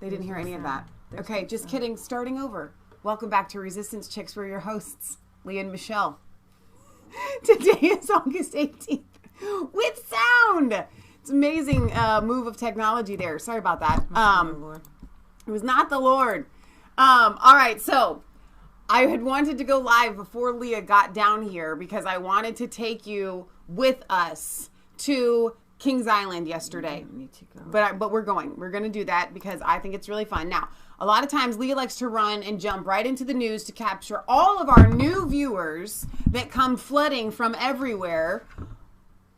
They didn't hear any of that. Okay, just kidding. Starting over. Welcome back to Resistance Chicks. We're your hosts, Leah and Michelle. Today is August 18th with sound. It's an amazing move of technology there. Sorry about that. It was not the Lord. All right, so I had wanted to go live before Leah got down here because I wanted to take you with us to Kings Island yesterday. But we're going. We're going to do that because I think it's really fun. Now, a lot of times Leah likes to run and jump right into the news to capture all of our new viewers that come flooding from everywhere.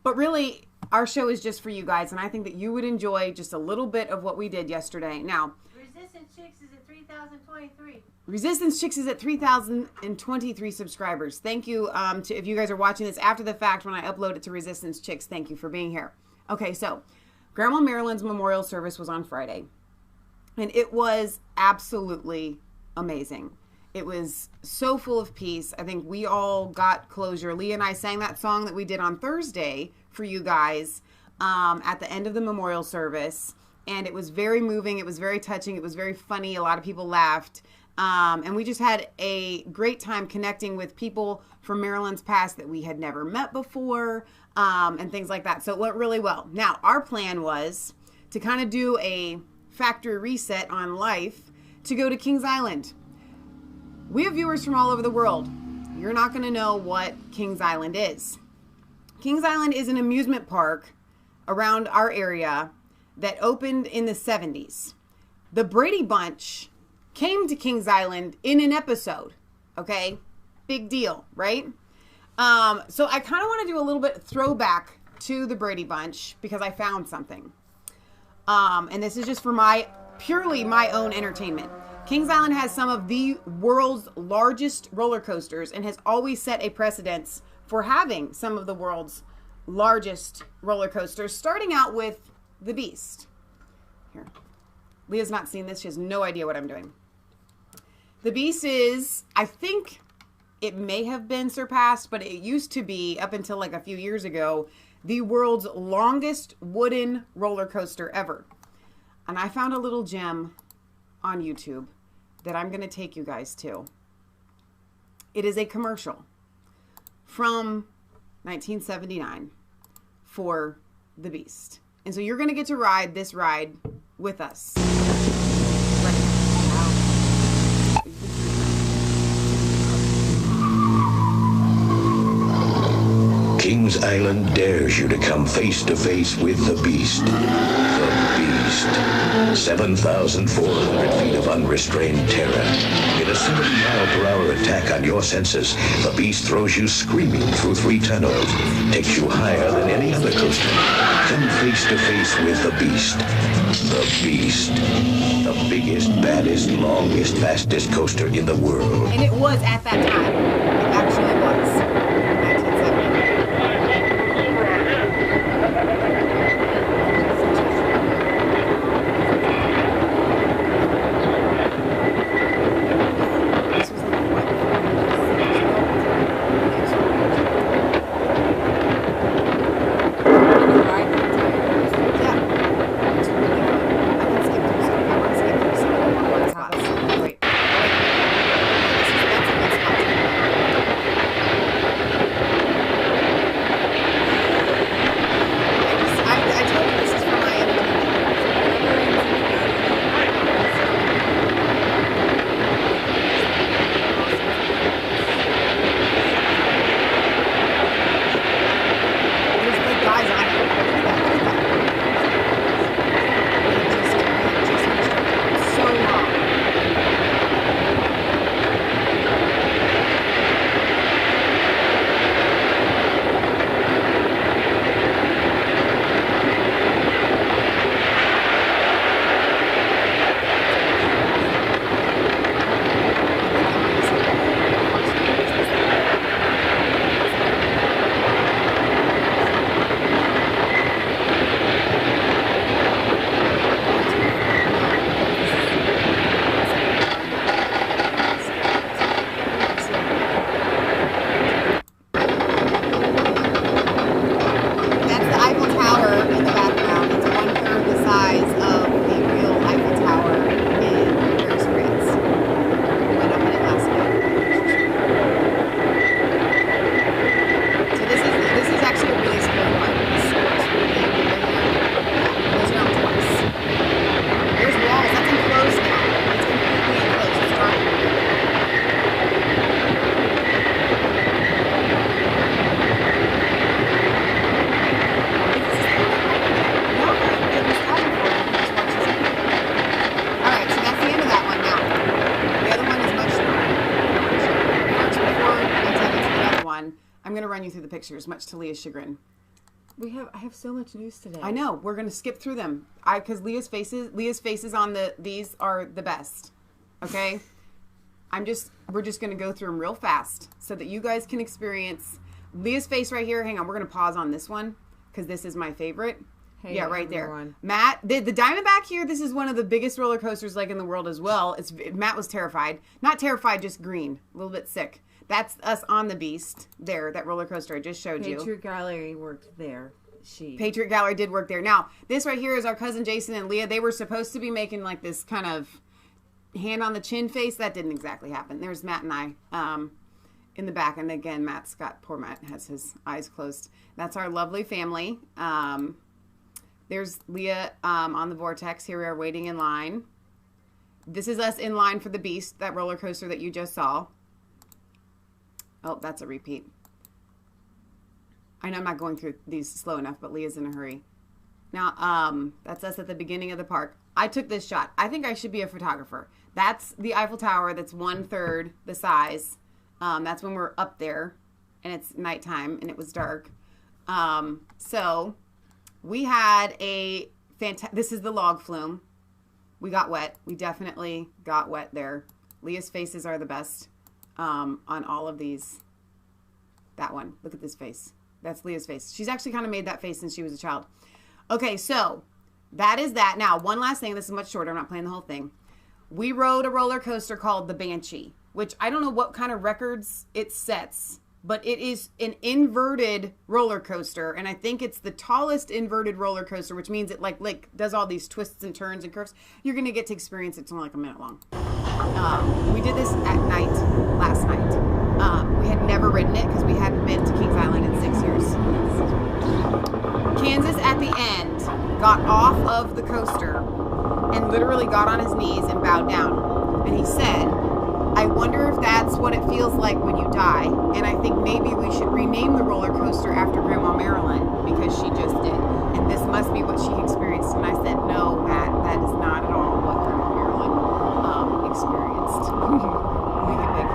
But really, our show is just for you guys, and I think that you would enjoy just a little bit of what we did yesterday. Now, Resistance Chicks is at 3,023. Resistance Chicks is at 3,023 subscribers. Thank you. If you guys are watching this after the fact when I upload it to Resistance Chicks, thank you for being here. Okay, so Grandma Marilyn's memorial service was on Friday, and it was absolutely amazing. It was so full of peace. I think we all got closure. Leah and I sang that song that we did on Thursday for you guys at the end of the memorial service, and it was very moving. It was very touching. It was very funny. A lot of people laughed. And we just had a great time connecting with people from Maryland's past that we had never met before, and things like that. So it went really well. Now, our plan was to kind of do a factory reset on life to go to Kings Island. We have viewers from all over the world. You're not going to know what Kings Island is. Kings Island is an amusement park around our area that opened in the 70s. The Brady Bunch came to Kings Island in an episode. Okay? Big deal, right? So I kind of want to do a little bit throwback to the Brady Bunch because I found something. And this is just for purely my own entertainment. Kings Island has some of the world's largest roller coasters and has always set a precedence for having some of the world's largest roller coasters, starting out with the Beast. Here. Leah's not seen this. She has no idea what I'm doing. The Beast is, I think it may have been surpassed, but it used to be, up until like a few years ago, the world's longest wooden roller coaster ever. And I found a little gem on YouTube that I'm going to take you guys to. It is a commercial from 1979 for the Beast. And so you're going to get to ride this ride with us. Kings Island dares you to come face to face with the Beast. The Beast. 7,400 feet of unrestrained terror. In a 70-mile-per-hour attack on your senses, the Beast throws you screaming through 3 tunnels, takes you higher than any other coaster. Come face to face with the Beast. The Beast. The biggest, baddest, longest, fastest coaster in the world. And it was at that time. It actually was. run you through the pictures, much to Leah's chagrin. I have so much news today. I know. We're going to skip through them. Because Leah's faces on these are the best. Okay? We're just going to go through them real fast so that you guys can experience Leah's face right here. Hang on. We're going to pause on this one because this is my favorite. Hey, yeah, right everyone. there. Matt, the Diamondback here, this is one of the biggest roller coasters like in the world as well. Matt was terrified. Not terrified, just green. A little bit sick. That's us on the Beast there, that roller coaster I just showed you. Patriot Gallery worked there. Patriot Gallery did work there. Now, this right here is our cousin Jason and Leah. They were supposed to be making like this kind of hand on the chin face. That didn't exactly happen. There's Matt and I in the back. And again, poor Matt has his eyes closed. That's our lovely family. There's Leah on the Vortex. Here we are waiting in line. This is us in line for the Beast, that roller coaster that you just saw. Oh, that's a repeat. I know I'm not going through these slow enough, but Leah's in a hurry. Now, that's us at the beginning of the park. I took this shot. I think I should be a photographer. That's the Eiffel Tower. That's 1/3 the size. That's when we're up there, and it's nighttime, and it was dark. So we had a this is the log flume. We got wet. We definitely got wet there. Leah's faces are the best on all of these. That one. Look at this face. That's Leah's face. She's actually kind of made that face since she was a child. Okay, so that is that. Now, one last thing. This is much shorter. I'm not playing the whole thing. We rode a roller coaster called the Banshee, which I don't know what kind of records it sets, but it is an inverted roller coaster, and I think it's the tallest inverted roller coaster, which means it like does all these twists and turns and curves. You're going to get to experience it. It's only like a minute long. We did this at night, last night. We had never ridden it because we hadn't been to Kings Island in 6 years. Kansas at the end got off of the coaster and literally got on his knees and bowed down. And he said, I wonder if that's what it feels like when you die. And I think maybe we should rename the roller coaster after Grandma Marilyn because she just did. And this must be what she experienced. And I said, no, Matt, that is not at all what Grandma Marilyn experienced. Make it big.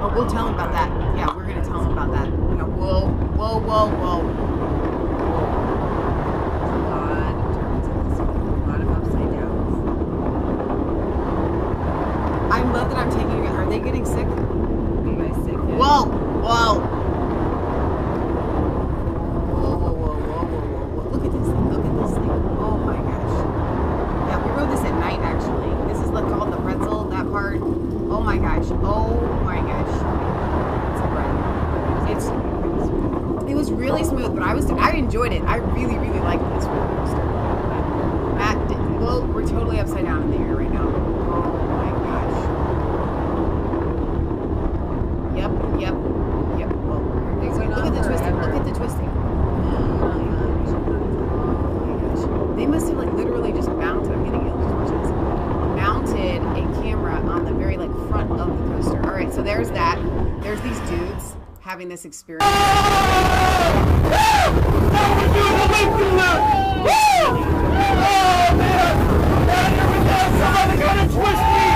Oh, we'll tell him about that. Yeah, we're going to tell him about that. Whoa. A lot of upside downs. I love that I'm taking it. Are they getting sick? Are you guys sick yet? Whoa. Look at this thing. Oh my gosh. Yeah, we rode this at night actually. This is called the pretzel, that part. Oh my gosh. It was really smooth, but I enjoyed it. I really, really liked this roller coaster. Matt, we're totally upside down in the air right now. Oh my gosh. Yep. Whoa. Look at the twisting. Oh my gosh. They must have literally just mounted. I'm getting ill just watching this. Mounted a camera on the very front of the coaster. All right, so there's that. There's these dudes having this experience. Somebody gonna twist me!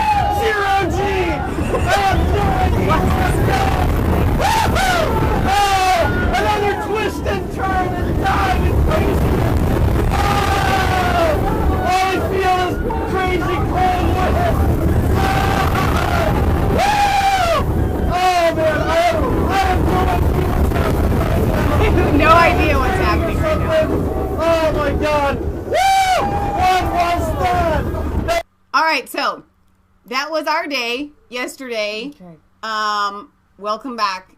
Zero G! I have no idea what's going on. Oh! Another twist and turn and dive and crazy! Oh! All I feel is crazy cold water! Oh man, I have No idea what's happening right now. Oh my god! Woo! What was that? All right, so that was our day yesterday. Okay. Welcome back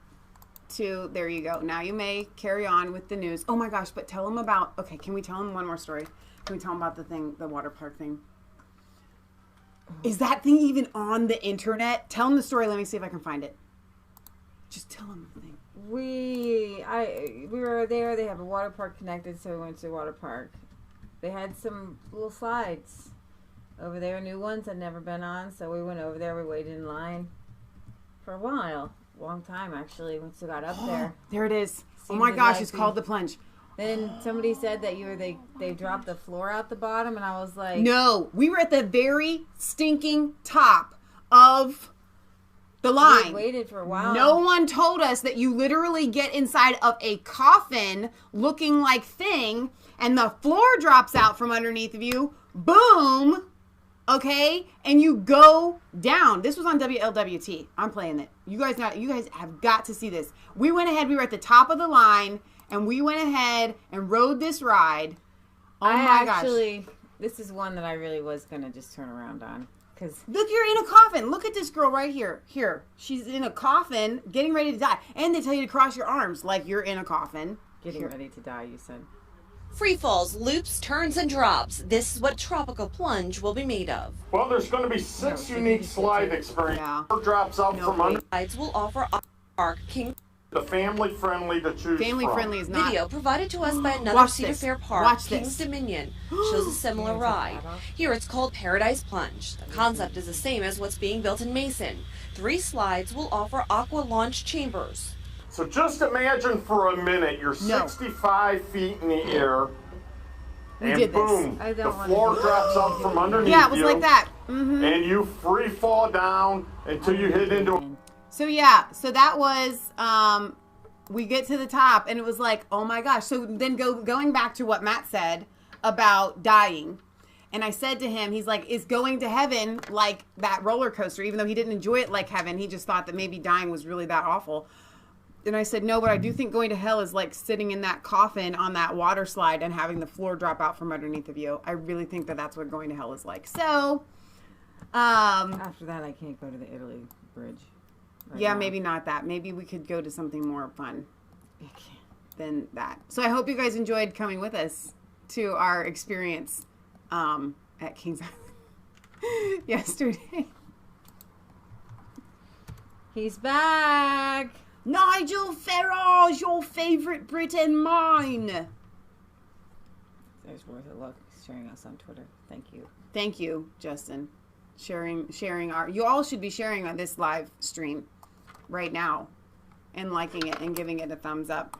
to, there you go. Now you may carry on with the news. Oh my gosh, but tell them about, okay, can we tell them one more story? Can we tell them about the water park thing? Is that thing even on the internet? Tell them the story. Let me see if I can find it. Just tell them the thing. We were there. They have a water park connected, so we went to the water park. They had some little slides over there, new ones I'd never been on, so we went over there. We waited in line for a while, long time actually. Once we got up there, there it is. Oh Seemed my gosh, like it's called the plunge. Then somebody said that they dropped the floor out the bottom, and I was like, no, we were at the very stinking top of The line. We waited for a while. No one told us that you literally get inside of a coffin looking like thing and the floor drops out from underneath of you. Boom. Okay? And you go down. This was on WLWT. I'm playing it. You guys have got to see this. We went ahead. We were at the top of the line and we went ahead and rode this ride. Oh my gosh. This is one that I really was going to just turn around on. Look, you're in a coffin. Look at this girl right here. Here. She's in a coffin, getting ready to die. And they tell you to cross your arms like you're in a coffin. Getting ready to die, you said. Free falls, loops, turns, and drops. This is what Tropical Plunge will be made of. Well, there's going to be 6 unique slide experiences. Yeah. Drops out from under. Slides will offer Arc King. The family-friendly to choose Family-friendly is not. Video provided to us by another Watch Cedar this. Fair park, Watch Kings this. Dominion, shows a similar ride. Here it's called Paradise Plunge. The concept is the same as what's being built in Mason. 3 slides will offer aqua launch chambers. So just imagine for a minute you're 65 feet in the air, and did this. boom, the floor drops out from underneath you. Yeah, it was like that. Mm-hmm. And you free fall down until you hit into a... So yeah, so that was, we get to the top and it was like, oh my gosh. So then going back to what Matt said about dying. And I said to him, he's like, is going to heaven like that roller coaster? Even though he didn't enjoy it like heaven, he just thought that maybe dying was really that awful. And I said, no, but I do think going to hell is like sitting in that coffin on that water slide and having the floor drop out from underneath of you. I really think that that's what going to hell is like. So, after that, I can't go to the Italy bridge. Yeah, maybe not that. Maybe we could go to something more fun than that. So I hope you guys enjoyed coming with us to our experience at Kings Island yesterday. He's back. Nigel Farage, your favorite Brit and mine. There's worth a look. Sharing us on Twitter. Thank you. Thank you, Justin. Sharing our... You all should be sharing on this live stream right now and liking it and giving it a thumbs up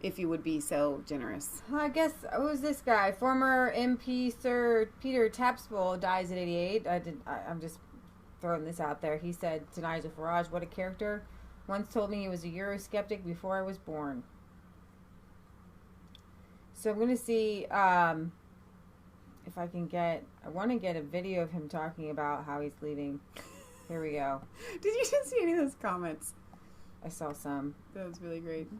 if you would be so generous. I guess, who's this guy? Former MP Sir Peter Tapspool dies at 88. I'm just throwing this out there. He said to Nigel Farage, what a character. Once told me he was a Eurosceptic before I was born. So I'm going to see if I can get... I want to get a video of him talking about how he's leaving. Here we go. Did you just see any of those comments? I saw some. That was really great.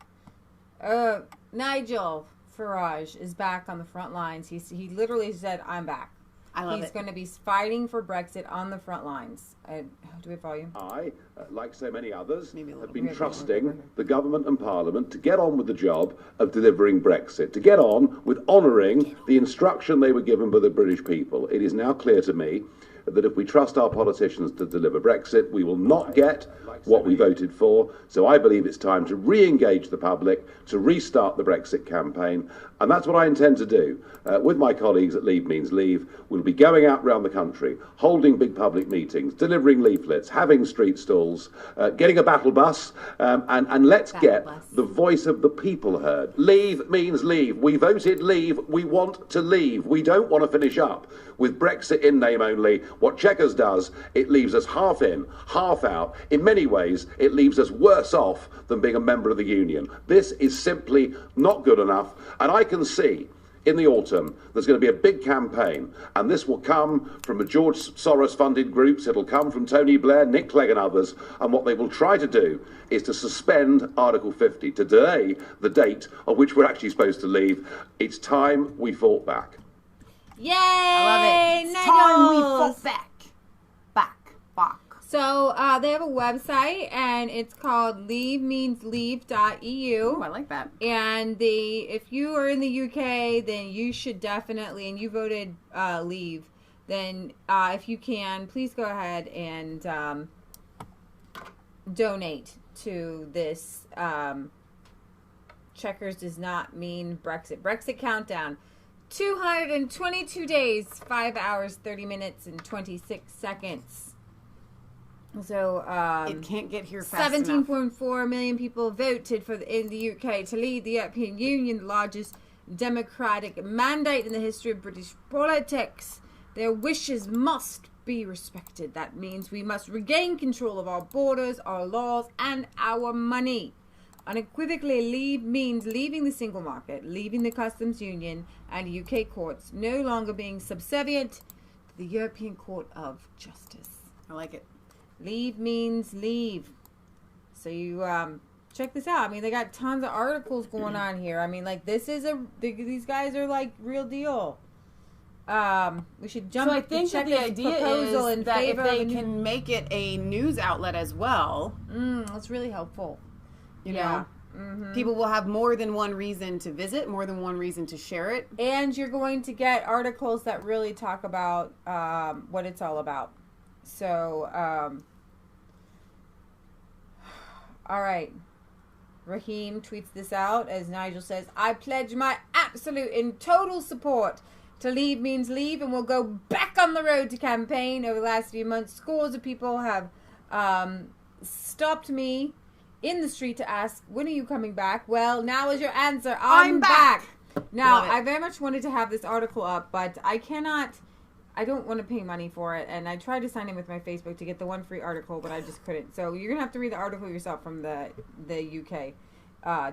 Nigel Farage is back on the front lines. He literally said, I'm back. I love He's it. going to be fighting for Brexit on the front lines. Do we have volume? I, like so many others, Maybe a little have been bit. trusting the government and parliament to get on with the job of delivering Brexit, to get on with honouring the instruction they were given by the British people. It is now clear to me that if we trust our politicians to deliver Brexit, we will not get what we voted for. So I believe it's time to re-engage the public, to restart the Brexit campaign. And that's what I intend to do. With my colleagues at Leave Means Leave, we'll be going out around the country, holding big public meetings, delivering leaflets, having street stalls, getting a battle bus, and let's get the voice of the people heard. Leave means leave. We voted leave. We want to leave. We don't want to finish up with Brexit in name only. What Chequers does, it leaves us half in, half out. In many ways, it leaves us worse off than being a member of the union. This is simply not good enough. And I can see in the autumn there's going to be a big campaign, and this will come from the George Soros-funded groups. It'll come from Tony Blair, Nick Clegg and others. And what they will try to do is to suspend Article 50, to delay the date on which we're actually supposed to leave. It's time we fought back. Yay! I love it. It's time we fought back. Back. So they have a website, and it's called leavemeansleave.eu. Ooh, I like that. And if you are in the UK, then you should definitely, and you voted leave, then if you can, please go ahead and donate to this. Chequers does not mean Brexit. Brexit countdown. 222 days, 5 hours, 30 minutes, and 26 seconds. So, It can't get here fast enough. 17.4 million people voted in the UK to lead the European Union, the largest democratic mandate in the history of British politics. Their wishes must be respected. That means we must regain control of our borders, our laws, and our money. Unequivocally, leave means leaving the single market, leaving the customs union and UK courts, no longer being subservient to the European Court of Justice. I like it. Leave means leave. So you check this out. I mean, they got tons of articles going on here. I mean, like, these guys are like real deal. We should jump. So I think that the idea is that if they can make it a news outlet as well, that's really helpful. You know, people will have more than one reason to visit, more than one reason to share it, and you're going to get articles that really talk about what it's all about. So, all right. Raheem tweets this out as Nigel says, "I pledge my absolute and total support to Leave Means Leave, and we'll go back on the road to campaign." Over the last few months, scores of people have stopped me in the street to ask, "When are you coming back?" Well, now is your answer. I'm back. Now, I very much wanted to have this article up, but I don't want to pay money for it, and I tried to sign in with my Facebook to get the one free article, but I just couldn't. So you're going to have to read the article yourself from the UK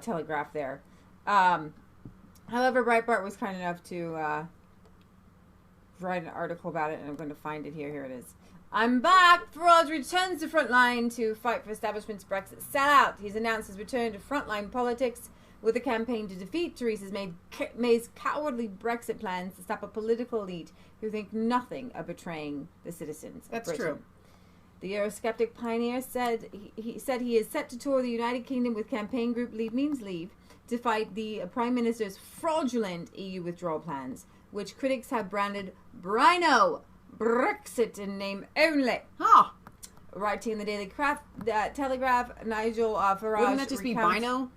Telegraph there. However, Breitbart was kind enough to write an article about it, and I'm going to find it here. Here it is. I'm back. Farage returns to Frontline to fight for establishment's Brexit sellout. He's announced his return to frontline politics with a campaign to defeat Theresa May's cowardly Brexit plans to stop a political elite who think nothing of betraying the citizens of Britain. True. The Eurosceptic pioneer said he is set to tour the United Kingdom with campaign group Leave Means Leave to fight the Prime Minister's fraudulent EU withdrawal plans, which critics have branded Brino Brexit in name only. Writing in the Daily Telegraph, Nigel Farage. Wouldn't that just be Bino?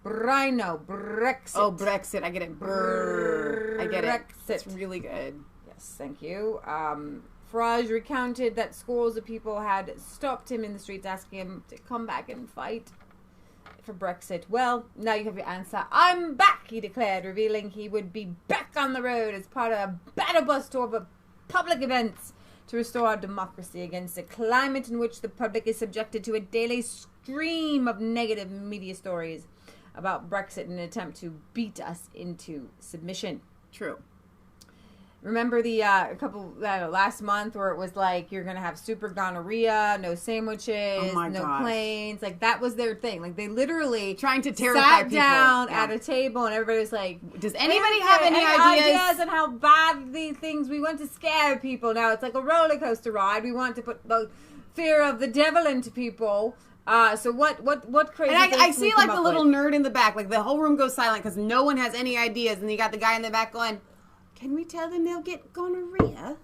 Brino Brexit. Oh, Brexit. I get it. Brrr. I get it. Brexit. It's really good. Yes, thank you. Farage recounted that scores of people had stopped him in the streets asking him to come back and fight for Brexit. Well, now you have your answer. I'm back, he declared, revealing he would be back on the road as part of a battle bus tour of public events to restore our democracy against a climate in which the public is subjected to a daily stream of negative media stories about Brexit in an attempt to beat us into submission. True. Remember the last month where it was like you're gonna have super gonorrhea, no sandwiches, no planes, like that was their thing. Like they literally trying to terrify people. Sat down at a table and everybody was like, "Does anybody have any ideas on how bad these things? We want to scare people. Now it's like a roller coaster ride. We want to put the fear of the devil into people." So what crazy? And I see like the little nerd in the back, like the whole room goes silent because no one has any ideas, and you got the guy in the back going, "Can we tell them they'll get gonorrhea?"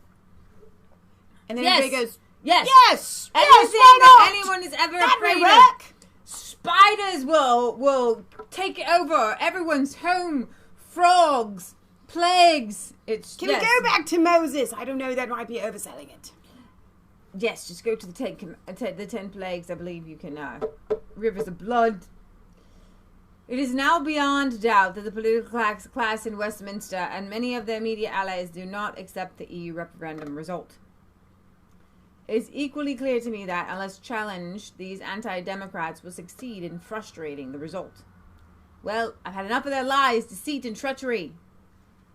And then everybody goes, "Yes, anything that anyone is ever afraid of. Spiders will take over everyone's home. Frogs, plagues. Can we go back to Moses? I don't know. That might be overselling it. Yes, just go to the 10 plagues. I believe you can. Rivers of blood. It is now beyond doubt that the political class in Westminster and many of their media allies do not accept the EU referendum result. It is equally clear to me that, unless challenged, these anti-democrats will succeed in frustrating the result. Well, I've had enough of their lies, deceit, and treachery.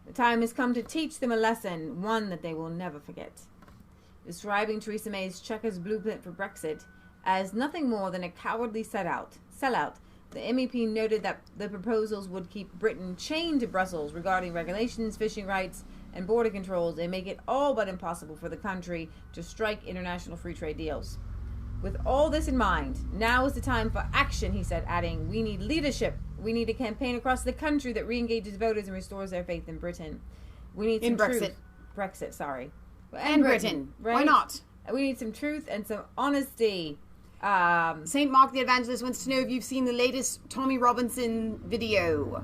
The time has come to teach them a lesson, one that they will never forget. Describing Theresa May's checkers blueprint for Brexit as nothing more than a cowardly sellout, the MEP noted that the proposals would keep Britain chained to Brussels regarding regulations, fishing rights, and border controls, and make it all but impossible for the country to strike international free trade deals. With all this in mind, now is the time for action, he said, adding, "We need leadership. We need a campaign across the country that re-engages voters and restores their faith in Britain. We need some truth." Brexit, sorry. And Britain. Right? Why not? We need some truth and some honesty. St. Mark the Evangelist wants to know if you've seen the latest Tommy Robinson video.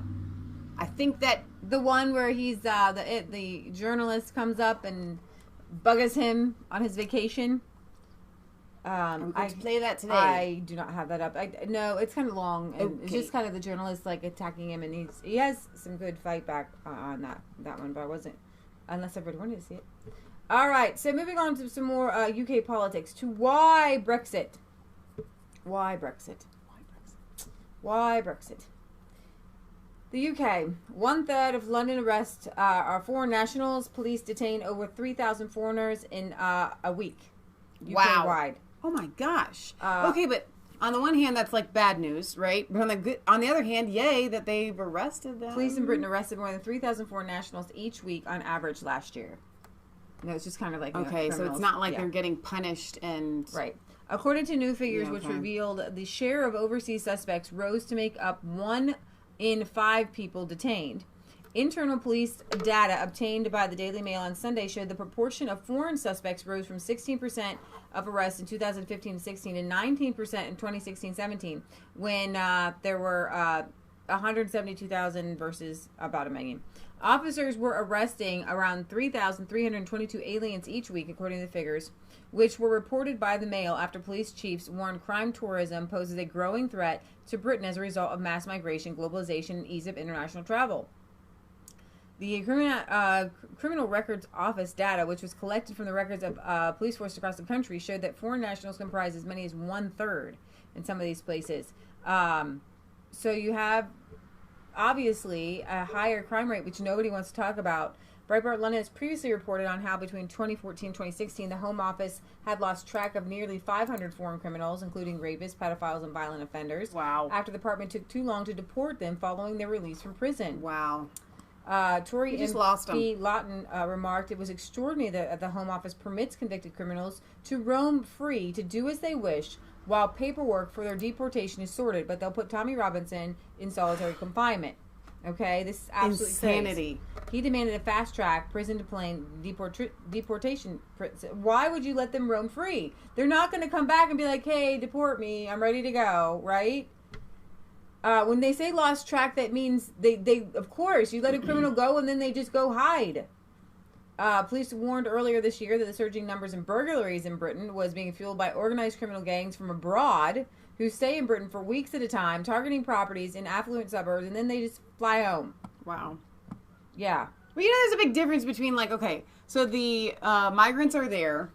I think that the one where he's the journalist comes up and buggers him on his vacation. I'm going to play that today. I do not have that up. No, it's kind of long, and it's just kind of the journalist like attacking him, and he has some good fight back on that one, but I wasn't, unless everybody wanted to see it. All right, so moving on to some more UK politics. To why Brexit? Why Brexit? Why Brexit? The UK. 1/3 of London arrests are foreign nationals. Police detain over 3,000 foreigners in a week. Wow. UK-wide. Oh my gosh. Okay, but on the one hand, that's like bad news, right? But on the other hand, yay that they've arrested them. Police in Britain arrested more than 3,000 foreign nationals each week on average last year. No, it's just kind of like okay, so it's not like they're getting punished and right. According to new figures, which revealed the share of overseas suspects rose to make up 1 in 5 people detained. Internal police data obtained by the Daily Mail on Sunday showed the proportion of foreign suspects rose from 16% of arrests in 2015-16 and 19% in 2016-17, when there were 172,000 versus about 1 million. Officers were arresting around 3,322 aliens each week, according to the figures, which were reported by the Mail after police chiefs warned crime tourism poses a growing threat to Britain as a result of mass migration, globalization, and ease of international travel. The Criminal Records Office data, which was collected from the records of police forces across the country, showed that foreign nationals comprise as many as 1/3 in some of these places. So you have, obviously, a higher crime rate, which nobody wants to talk about. Breitbart London has previously reported on how between 2014 and 2016, the Home Office had lost track of nearly 500 foreign criminals, including rapists, pedophiles, and violent offenders. Wow. After the department took too long to deport them following their release from prison. Wow. Tory MP Lawton remarked, it was extraordinary that the Home Office permits convicted criminals to roam free, to do as they wish, while paperwork for their deportation is sorted, but they'll put Tommy Robinson in solitary confinement. Okay, this is absolute insanity. He demanded a fast-track prison-to-plane deportation. Why would you let them roam free? They're not going to come back and be like, hey, deport me, I'm ready to go, right? When they say lost track, that means they of course, you let a criminal go and then they just go hide. Police warned earlier this year that the surging numbers in burglaries in Britain was being fueled by organized criminal gangs from abroad who stay in Britain for weeks at a time, targeting properties in affluent suburbs, and then they just fly home. Wow. Yeah. Well, you know, there's a big difference between, like, okay, so the migrants are there,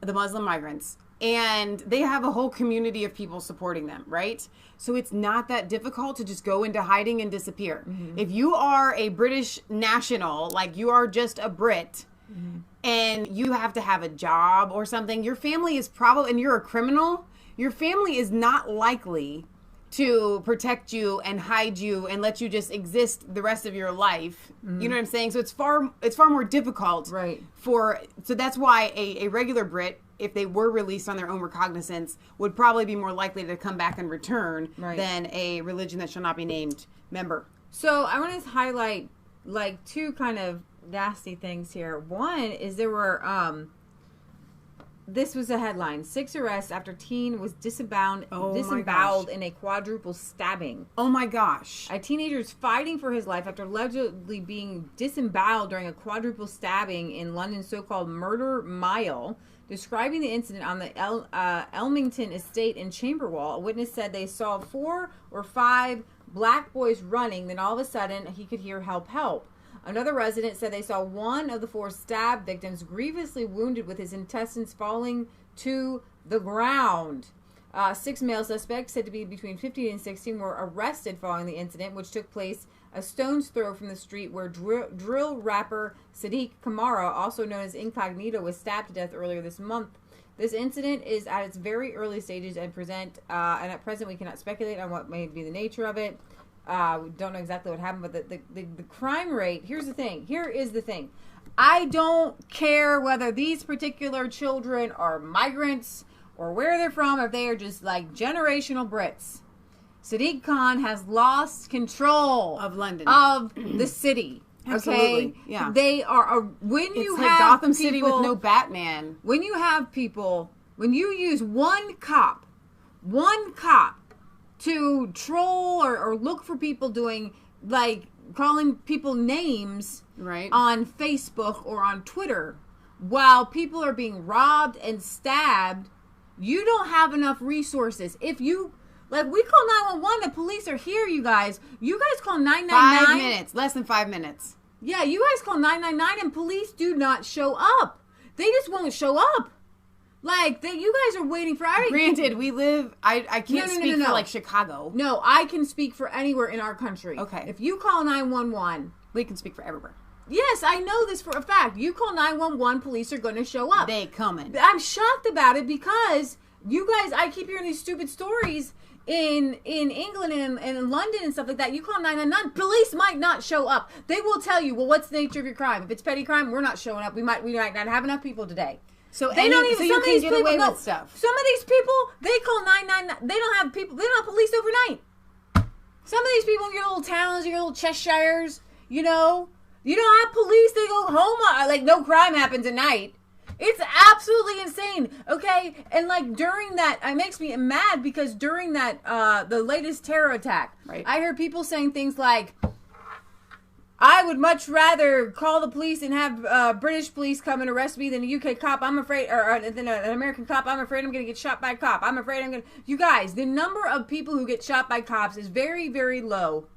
the Muslim migrants, and they have a whole community of people supporting them, right? So it's not that difficult to just go into hiding and disappear. Mm-hmm. If you are a British national, like you are just a Brit, mm-hmm. and you have to have a job or something, your family is probably, and you're a criminal, your family is not likely to protect you and hide you and let you just exist the rest of your life. Mm-hmm. You know what I'm saying? So it's far more difficult. Right. So that's why a regular Brit, if they were released on their own recognizance, would probably be more likely to come back and return than a religion that shall not be named member. So I want to highlight like 2 kind of nasty things here. One is there were this was a headline: 6 arrests after teen was disemboweled in a quadruple stabbing. Oh my gosh. A teenager is fighting for his life after allegedly being disemboweled during a quadruple stabbing in London's so-called Murder Mile. Describing the incident on the Elmington estate in Camberwell, a witness said they saw 4 or 5 black boys running, then all of a sudden he could hear help, help. Another resident said they saw one of the 4 stab victims grievously wounded with his intestines falling to the ground. 6 male suspects, said to be between 15 and 16, were arrested following the incident, which took place a stone's throw from the street where drill rapper Sadiq Kamara, also known as Incognito, was stabbed to death earlier this month. This incident is at its very early stages and at present we cannot speculate on what may be the nature of it. We don't know exactly what happened, but the crime rate, here is the thing. I don't care whether these particular children are migrants or where they're from, if they are just like generational Brits. Sadiq Khan has lost control of London, of the city. Absolutely. Okay, yeah. They are when it's you like have Gotham people, City with no Batman. When you have people, when you use one cop to troll or look for people doing, like, calling people names on Facebook or on Twitter while people are being robbed and stabbed, you don't have enough resources. If you, like, we call 911, the police are here, you guys. You guys call 999. 5 minutes, less than 5 minutes. Yeah, you guys call 999 and police do not show up. They just won't show up. Like, you guys are waiting for everything. Granted, we live, I can't speak for, like, Chicago. No, I can speak for anywhere in our country. Okay. If you call 911. We can speak for everywhere. Yes, I know this for a fact. You call 911, police are going to show up. They coming. I'm shocked about it because you guys, I keep hearing these stupid stories in England and in London and stuff like that. You call 999, police might not show up. They will tell you, well, what's the nature of your crime? If it's petty crime, we're not showing up. We might not have enough people today. So they don't even. So you can get away with stuff. Some of these people, they call 999. They don't have people. They don't have police overnight. Some of these people in your little towns, your little Cheshires, you don't have police. They go home. Like, no crime happens at night. It's absolutely insane. Okay, and like during that, it makes me mad because during that, the latest terror attack, right, I heard people saying things like, I would much rather call the police and have British police come and arrest me than a UK cop. I'm afraid, or than an American cop. I'm afraid I'm going to get shot by a cop. I'm afraid I'm going to... You guys, the number of people who get shot by cops is very, very low.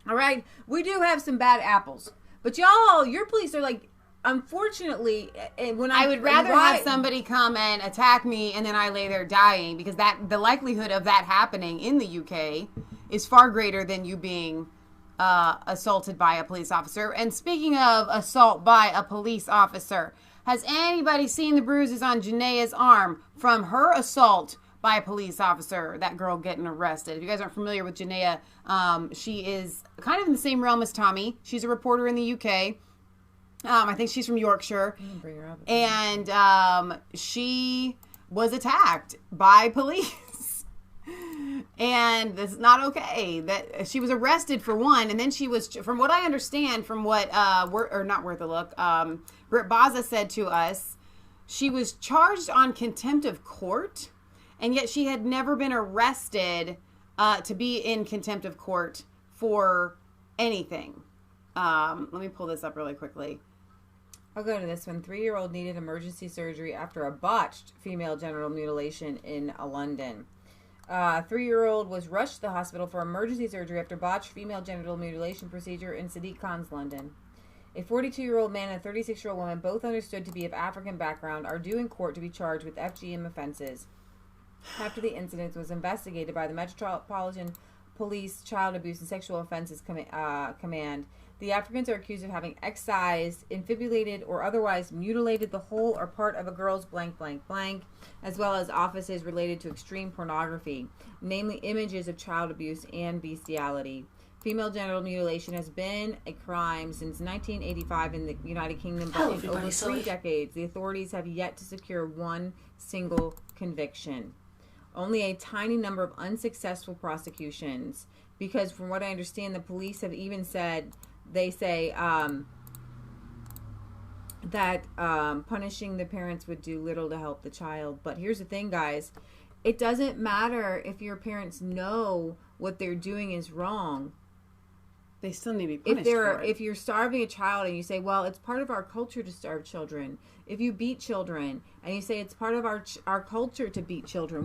All right? We do have some bad apples. But y'all, your police are like, unfortunately, when I would rather have somebody come and attack me and then I lay there dying, because the likelihood of that happening in the UK is far greater than you being... assaulted by a police officer. And speaking of assault by a police officer, has anybody seen the bruises on Janaea's arm from her assault by a police officer? That girl getting arrested. If you guys aren't familiar with Janaea, she is kind of in the same realm as Tommy. She's a reporter in the UK. I think she's from Yorkshire. Bring her up. And she was attacked by police. And this is not okay. That she was arrested for one, and then she was, from what I understand, from what not worth a look, Britt Baza said to us, she was charged on contempt of court, and yet she had never been arrested to be in contempt of court for anything. Let me pull this up really quickly. I'll go to this one. 3-year-old needed emergency surgery after a botched female genital mutilation in London. 3-year-old was rushed to the hospital for emergency surgery after botched female genital mutilation procedure in Sadiq Khan's London. A 42-year-old man and a 36-year-old woman, both understood to be of African background, are due in court to be charged with FGM offenses. After the incident was investigated by the Metropolitan Police Child Abuse and Sexual Offenses Command, the Africans are accused of having excised, infibulated, or otherwise mutilated the whole or part of a girl's blank, blank, blank, as well as offices related to extreme pornography, namely images of child abuse and bestiality. Female genital mutilation has been a crime since 1985 in the United Kingdom, but in over 3 decades, the authorities have yet to secure one single conviction. Only a tiny number of unsuccessful prosecutions, because from what I understand, the police have even said, they say that punishing the parents would do little to help the child. But here's the thing, guys. It doesn't matter if your parents know what they're doing is wrong. They still need to be punished for it. If you're starving a child and you say, well, it's part of our culture to starve children. If you beat children and you say it's part of our culture to beat children,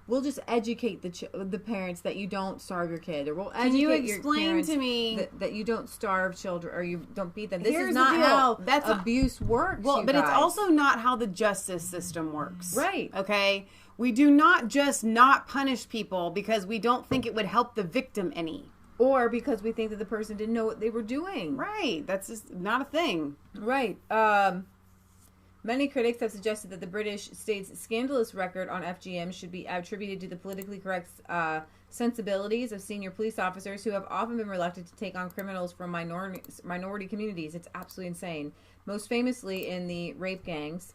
we'll just educate the parents that you don't starve your kid, or we'll educate your parents. Can you explain to me that you don't starve children or you don't beat them? This Here's is not how abuse works. Well, but it's also not how the justice system works. Right. Okay? We do not just not punish people because we don't think it would help the victim any. Or because we think that the person didn't know what they were doing. Right. That's just not a thing. Right. Many critics have suggested that the British state's scandalous record on FGM should be attributed to the politically correct sensibilities of senior police officers who have often been reluctant to take on criminals from minority communities. It's absolutely insane. Most famously in the rape gangs.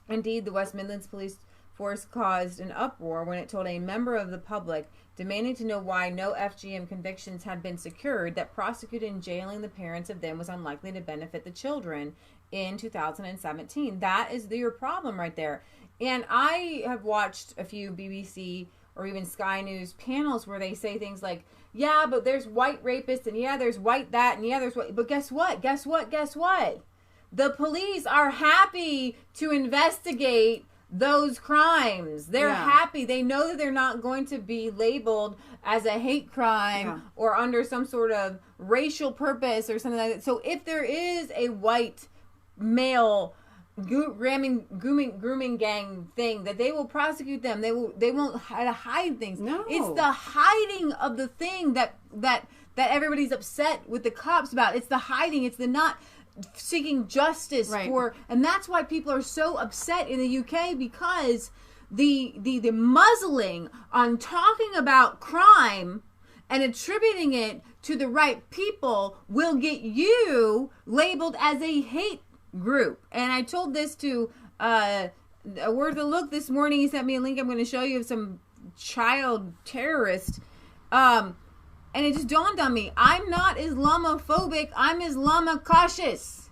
Indeed, the West Midlands Police Force caused an uproar when it told a member of the public demanding to know why no FGM convictions had been secured that prosecuting and jailing the parents of them was unlikely to benefit the children in 2017. That is your problem right there. And I have watched a few BBC or even Sky News panels where they say things like, yeah, but there's white rapists, and yeah, there's white that, and yeah, there's white. But guess what? The police are happy to investigate those crimes. They're Yeah. happy. They know that they're not going to be labeled as a hate crime or under some sort of racial purpose or something like that. So if there is a white male grooming gang thing, that they will prosecute them. They won't hide things. No. It's the hiding of the thing that everybody's upset with the cops about. It's the hiding. It's the not seeking justice for, and that's why people are so upset in the UK, because the muzzling on talking about crime and attributing it to the right people will get you labeled as a hate group. And I told this to Worth a Look this morning. He sent me a link I'm going to show you of some child terrorist. And it just dawned on me, I'm not Islamophobic, I'm Islamo-cautious.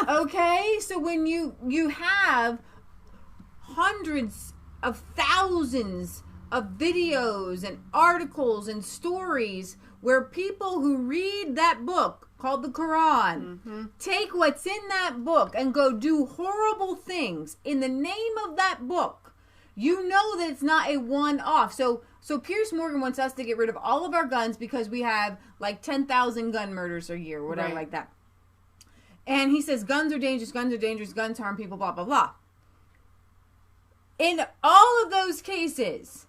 Okay? So when you have hundreds of thousands of videos and articles and stories where people who read that book called the Quran take what's in that book and go do horrible things in the name of that book, you know that it's not a one-off. So Piers Morgan wants us to get rid of all of our guns because we have like 10,000 gun murders a year, whatever like that. And he says guns are dangerous, guns harm people, blah, blah, blah. In all of those cases,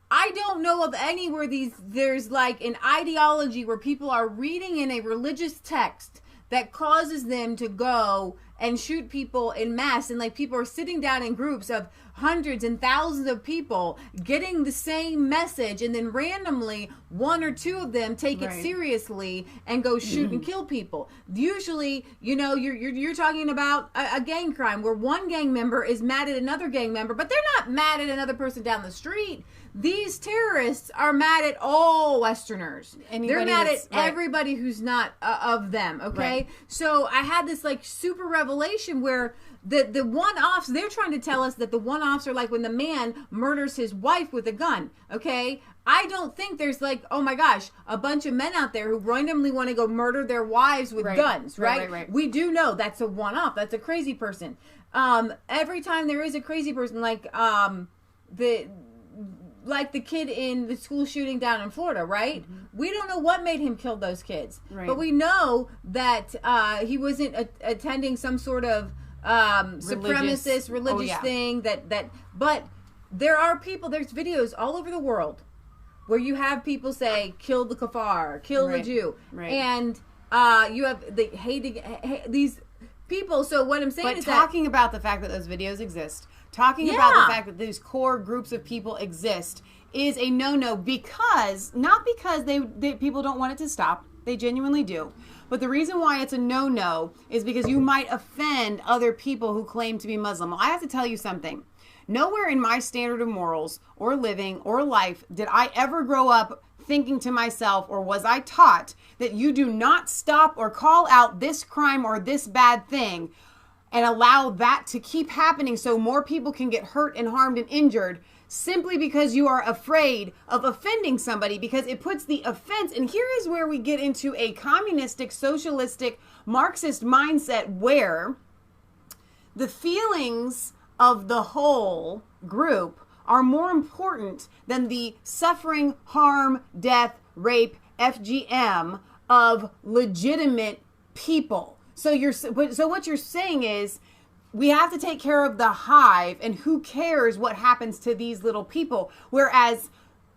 I don't know of any where there's like an ideology where people are reading in a religious text that causes them to go and shoot people in mass, and like people are sitting down in groups of hundreds and thousands of people getting the same message, and then randomly one or two of them take it seriously and go shoot and kill people. Usually, you're talking about a gang crime where one gang member is mad at another gang member, but they're not mad at another person down the street. These terrorists are mad at all Westerners. They're mad at everybody who's not of them, okay? So I had this like super revelation where the one-offs, they're trying to tell us that the one-offs are like when the man murders his wife with a gun, okay? I don't think there's like, oh my gosh, a bunch of men out there who randomly want to go murder their wives with guns, right? We do know that's a one-off. That's a crazy person. Every time there is a crazy person, like the kid in the school shooting down in Florida, right? We don't know what made him kill those kids. But we know that he wasn't attending some sort of supremacist religious thing but there are people, there's videos all over the world where you have people say, kill the kafar, kill the Jew. And you have these people. So what I'm saying is talking about the fact that those videos exist, talking about the fact that these core groups of people exist is a no-no, because not because they people don't want it to stop. They genuinely do. But the reason why it's a no-no is because you might offend other people who claim to be Muslim. Well, I have to tell you something. Nowhere in my standard of morals or living or life did I ever grow up thinking to myself, or was I taught, that you do not stop or call out this crime or this bad thing and allow that to keep happening so more people can get hurt and harmed and injured simply because you are afraid of offending somebody, because it puts the offense. And here is where we get into a communistic, socialistic, Marxist mindset where the feelings of the whole group are more important than the suffering, harm, death, rape, FGM of legitimate people. So what you're saying is we have to take care of the hive, and who cares what happens to these little people? Whereas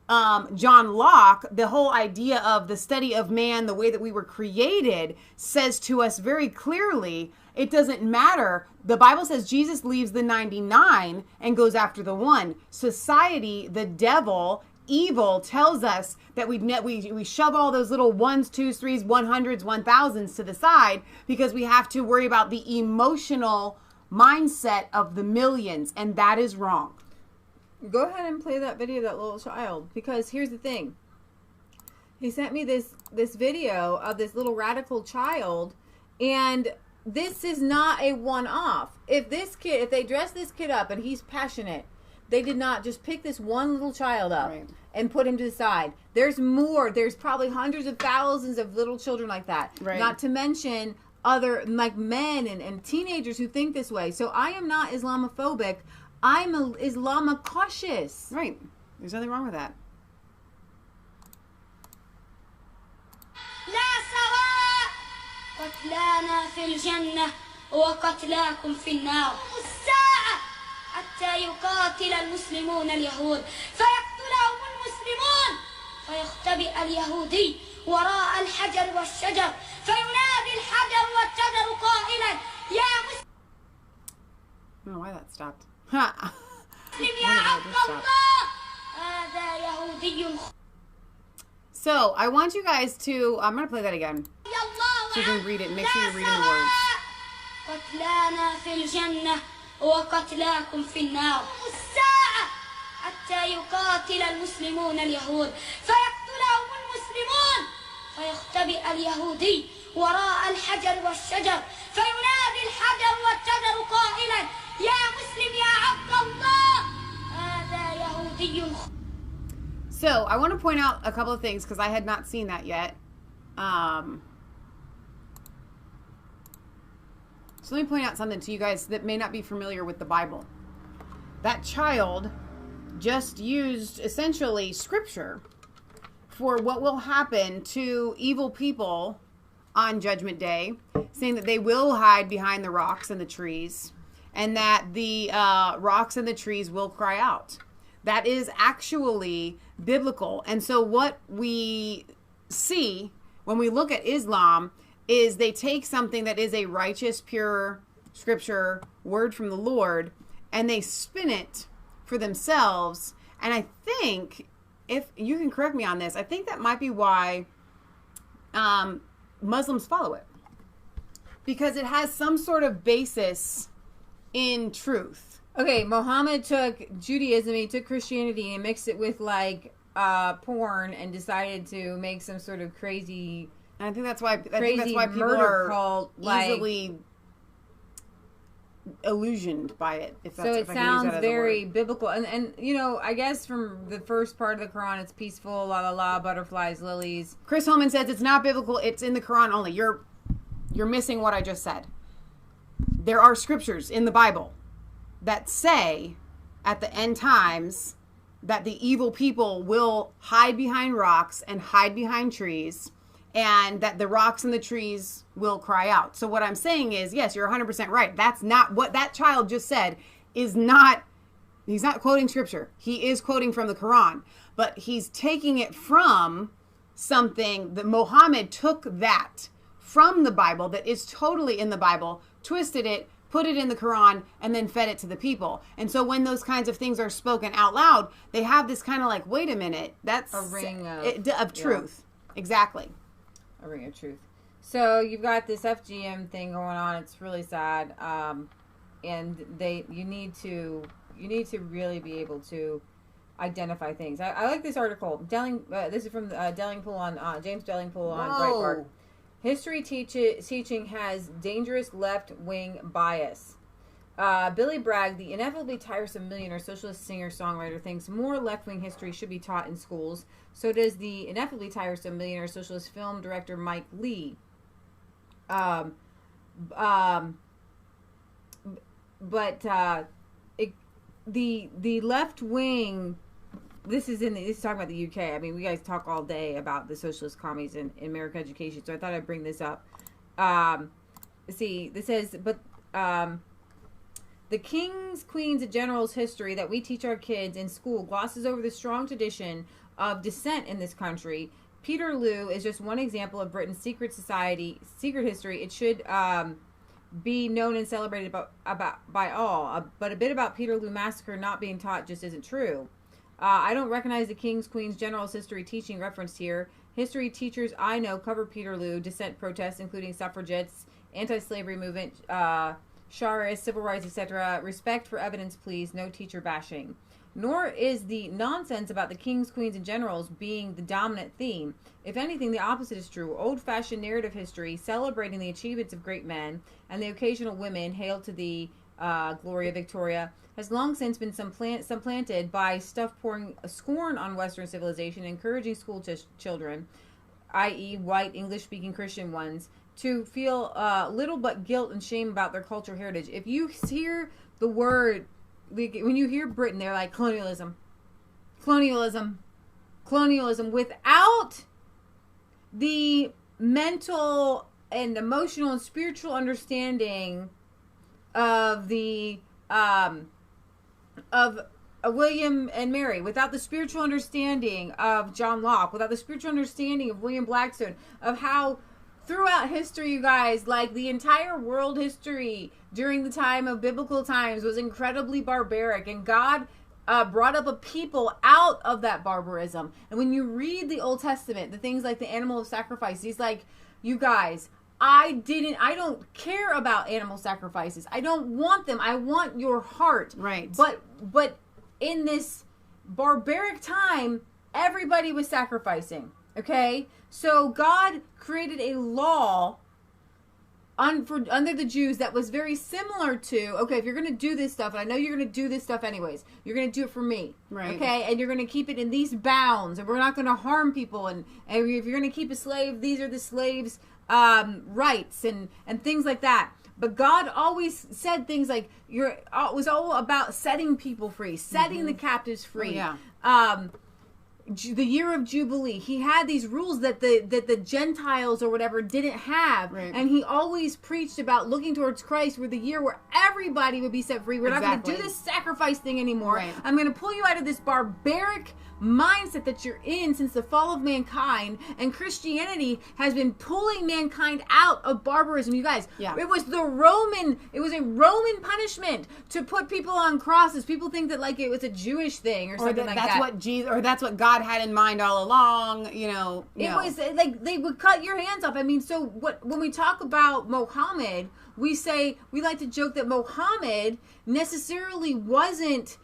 John Locke, the whole idea of the study of man, the way that we were created, says to us very clearly, it doesn't matter. The Bible says Jesus leaves the 99 and goes after the one. Society, the devil, evil tells us that we shove all those little 1s, 2s, 3s, 100s, 1000s to the side because we have to worry about the emotional mindset of the millions, and that is wrong. Go ahead and play that video of that little child, because here's the thing. He sent me this video of this little radical child, and this is not a one-off. If they dress this kid up and he's passionate, they did not just pick this one little child up and put him to the side. There's more. There's probably hundreds of thousands of little children like that. Not to mention other, like men and teenagers who think this way. So I am not Islamophobic. I'm Islamocautious. Right. There's nothing wrong with that. لا سواء قتلانا في الجنة وقتلاكم في النار الساعة حتى يقاتل المسلمون اليهود فيقتلهم المسلمون فيختبئ اليهودي وراء الحجر والشجر فينادي الحجر والشجر قائلا يا مسلم. I don't know why that stopped. يا عبد الله هذا يهودي. So I want you guys to, I'm going to play that again so you can read it and make sure you're reading the words. قتلانا في الجنة وقتلاكم في النار الساعة حتى يقاتل المسلمون اليهود فيقتلهم المسلمون فيختبئ اليهودي وراء الحجر والشجر فينادي الحجر والشجر قائلا يا مسلم يا عبد الله هذا يهودي. So I want to point out a couple of things because I had not seen that yet. So let me point out something to you guys that may not be familiar with the Bible. That child just used essentially scripture for what will happen to evil people on Judgment Day, saying that they will hide behind the rocks and the trees, and that the rocks and the trees will cry out. That is actually biblical. And so what we see when we look at Islam is they take something that is a righteous, pure scripture, word from the Lord, and they spin it for themselves. And I think, if you can correct me on this, I think that might be why Muslims follow it. Because it has some sort of basis in truth. Okay, Muhammad took Judaism, he took Christianity and mixed it with like porn and decided to make some sort of crazy. And I think that's why people murder are cult, easily illusioned by it. If that's, so it if I can use that sounds as a very word. biblical, and you know, I guess from the first part of the Quran, it's peaceful, la la la, butterflies, lilies. Chris Holman says it's not biblical. It's in the Quran only. You're missing what I just said. There are scriptures in the Bible that say at the end times that the evil people will hide behind rocks and hide behind trees, and that the rocks and the trees will cry out. So what I'm saying is, yes, you're 100% right. That's not what that child just said. He's not quoting scripture. He is quoting from the Quran, but he's taking it from something that Muhammad took that from the Bible that is totally in the Bible, twisted it, put it in the Quran, and then fed it to the people. And so when those kinds of things are spoken out loud, they have this kind of like, wait a minute, that's A ring of truth. Yeah. Exactly. A ring of truth. So you've got this FGM thing going on. It's really sad. And you need to really be able to identify things. I like this article. This is from Dellingpool on James Dellingpool on Breitbart. History teaching has dangerous left-wing bias. Billy Bragg, the inevitably tiresome millionaire socialist singer-songwriter, thinks more left-wing history should be taught in schools. So does the ineffably tiresome millionaire socialist film director Mike Lee. The left-wing... This is talking about the UK. I mean, we guys talk all day about the socialist commies in American education, so I thought I'd bring this up. See, this says, but the kings, queens, and generals history that we teach our kids in school glosses over the strong tradition of dissent in this country. Peterloo is just one example of Britain's secret history. It should be known and celebrated by all. But a bit about Peterloo massacre not being taught just isn't true. I don't recognize the King's, Queen's, General's history teaching referenced here. History teachers I know cover Peterloo, dissent protests, including suffragettes, anti-slavery movement, Sharists, civil rights, etc. Respect for evidence, please. No teacher bashing. Nor is the nonsense about the kings, queens, and generals being the dominant theme. If anything, the opposite is true. Old-fashioned narrative history, celebrating the achievements of great men and the occasional women, hail to the glory of Victoria, has long since been supplanted by stuff pouring scorn on Western civilization, encouraging school children, i.e. white, English-speaking Christian ones, to feel little but guilt and shame about their cultural heritage. If you hear the word, when you hear Britain, they're like colonialism, without the mental and emotional and spiritual understanding of the of William and Mary, without the spiritual understanding of John Locke, without the spiritual understanding of William Blackstone, of how throughout history, you guys, like the entire world history during the time of biblical times was incredibly barbaric, and God brought up a people out of that barbarism. And when you read the Old Testament, the things like the animal of sacrifice, he's like, you guys, I don't care about animal sacrifices. I don't want them. I want your heart. Right. But in this barbaric time, everybody was sacrificing. Okay? So God created a law under the Jews that was very similar to, okay, if you're going to do this stuff, and I know you're going to do this stuff anyways, you're going to do it for me. Right. Okay? And you're going to keep it in these bounds, and we're not going to harm people. And if you're going to keep a slave, these are the slaves' rights and things like that. But God always said things like it was all about setting people free, setting the captives free. Oh, yeah. The year of Jubilee, he had these rules that the Gentiles or whatever didn't have. Right. And he always preached about looking towards Christ, where the year where everybody would be set free. We're not going to do this sacrifice thing anymore. Right. I'm going to pull you out of this barbaric mindset that you're in since the fall of mankind, and Christianity has been pulling mankind out of barbarism. You guys, it was a Roman punishment to put people on crosses. People think that like it was a Jewish thing or something like that. That's what God had in mind all along. It was like they would cut your hands off. I mean, so when we talk about Muhammad, we like to joke that Muhammad necessarily wasn't